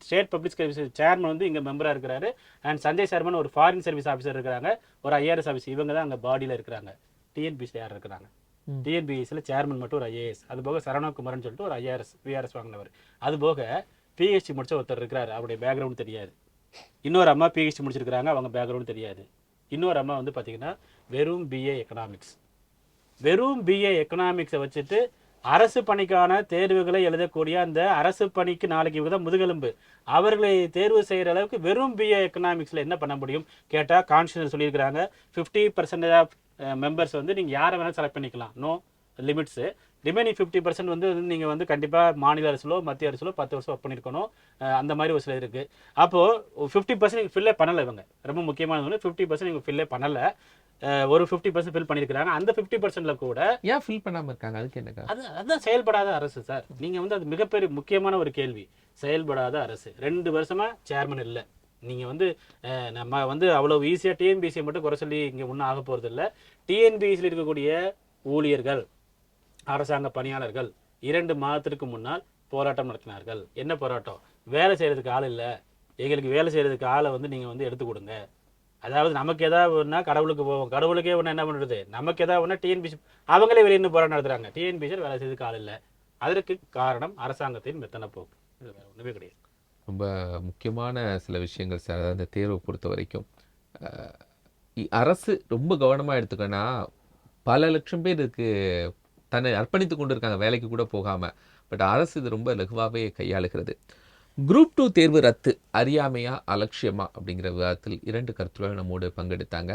state public service chairman வந்து இங்கே மெம்பராக இருக்கிறாரு. அண்ட் சஞ்சய் சர்மன் ஒரு ஃபாரின் சர்வீஸ் ஆஃபீஸர் இருக்கிறாங்க, ஒரு ஐஆர்எஸ் ஆஃபீஸ். இவங்க தான் அங்கே பாடியில் இருக்கிறாங்க. டிஎன்பிசியில் யார் இருக்கிறாங்க? டிஎன்பிஎஸ்சியில் சேர்மன் மட்டும் ஒரு ஐஏஎஸ், அதுபோக சரவணகுமார்னு சொல்லிட்டு ஒரு ஐஆர்எஸ் விஆர்எஸ் வாங்கினவர். அதுபோக பிஹெச்டி முடிச்ச ஒருத்தர் இருக்கிறார், அவருடைய பேக்ரவுண்ட் தெரியாது. இன்னொரு அம்மா பிஹெச்டி முடிச்சிருக்கிறாங்க, அவங்க பேக்ரவுண்ட் தெரியாது. இன்னொரு அம்மா வந்து பார்த்தீங்கன்னா வெறும் பிஏ எக்கனாமிக்ஸ். வெறும் பிஏ எக்கனாமிக்ஸை வச்சுட்டு அரசு பணிக்கான தேர்வுகளை எழுதக்கூடிய அந்த அரசு பணிக்கு நாளைக்கு இவங்க தான் முதுகெலும்பு, அவர்களை தேர்வு செய்கிற அளவுக்கு வெறும் பிஏ எக்கனாமிக்ஸில் என்ன பண்ண முடியும் கேட்டால் கான்ஸ்டியூஷன் சொல்லியிருக்கிறாங்க 50% ஆஃப் மெம்பர்ஸ் வந்து நீங்கள் யாரை வேணாலும் செலக்ட் பண்ணிக்கலாம், நோ லிமிட்ஸு. ரிமைனிங் 50% வந்து நீங்கள் வந்து கண்டிப்பாக மாநில அரசுலோ மத்திய அரசுலோ 10 வருஷம் ஒர்க் பண்ணியிருக்கணும். அந்த மாதிரி ஒரு சில இருக்குது. அப்போது 50% நீங்கள் ஃபில்லே பண்ணலை. இவங்க ரொம்ப முக்கியமானது வந்து 50% நீங்கள் ஃபில்லே பண்ணலை, ஒரு 50% ஃபில் பண்ணியிருக்கிறாங்க. அந்த 50%ல கூட ஏன் ஃபில் பண்ணாமல் இருக்காங்க? அதுக்கு என்னக்கா? அதுதான் செயல்படாத அரசு சார். நீங்கள் வந்து அது மிகப்பெரிய முக்கியமான ஒரு கேள்வி. செயல்படாத அரசு. 2 வருஷமாக சேர்மன் இல்லை. நீங்கள் வந்து நம்ம வந்து அவ்வளோ ஈஸியாக டிஎன்பிஎஸ்சியை மட்டும் குறை சொல்லி இங்கே ஒன்றும் ஆக போகிறது இல்லை. டிஎன்பிஎஸ்சியில் இருக்கக்கூடிய ஊழியர்கள், அரசாங்க பணியாளர்கள் 2 மாதத்திற்கு முன்னால் போராட்டம் நடத்தினார்கள். என்ன போராட்டம்? வேலை செய்கிறதுக்கு ஆள் இல்லை, எங்களுக்கு வேலை செய்கிறதுக்கு ஆளை வந்து நீங்கள் வந்து எடுத்து கொடுங்க. அதாவது நமக்கு எதாவது ஒன்றா கடவுளுக்கு போவோம், கடவுளுக்கே ஒன்று என்ன பண்ணுறது, நமக்கு எதாவது ஒன்றா டிஎன்பிஎஸ்சி அவங்களே வெளியே போராட்டம் நடத்துகிறாங்க. டிஎன்பிஎஸ்சியில் வேலை செய்யறதுக்கு ஆள் இல்லை. அதற்கு காரணம் அரசாங்கத்தின் மெத்தன போக்கு, இது வேறு ஒன்றுமே கிடையாது. ரொம்ப முக்கியமான சில விஷயங்கள் சார். அதாவது இந்த தேர்வை பொறுத்த வரைக்கும் அரசு ரொம்ப கவனமாக எடுத்துக்கன்னா, பல லட்சம் பேர் இதுக்கு தன்னை அர்ப்பணித்து கொண்டு இருக்காங்க, வேலைக்கு கூட போகாமல். பட் அரசு இது ரொம்ப லகுவாகவே கையாளுகிறது. குரூப் 2 தேர்வு ரத்து அறியாமையா அலட்சியமா அப்படிங்கிற விவாதத்தில் 2 கருத்துக்கள் நம்மோடு பங்கெடுத்தாங்க.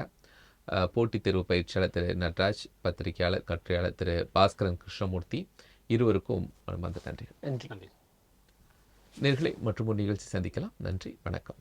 போட்டித் தேர்வு பயிற்சியாளர் திரு நடராஜ், பத்திரிகையாளர் கட்டுரையாளர் திரு பாஸ்கரன் கிருஷ்ணமூர்த்தி, இருவருக்கும் மனமார்ந்த நன்றிகள். நன்றி. நன்றி. நேயர்களே மற்றும் ஒரு நிகழ்ச்சி சந்திக்கலாம். நன்றி, வணக்கம்.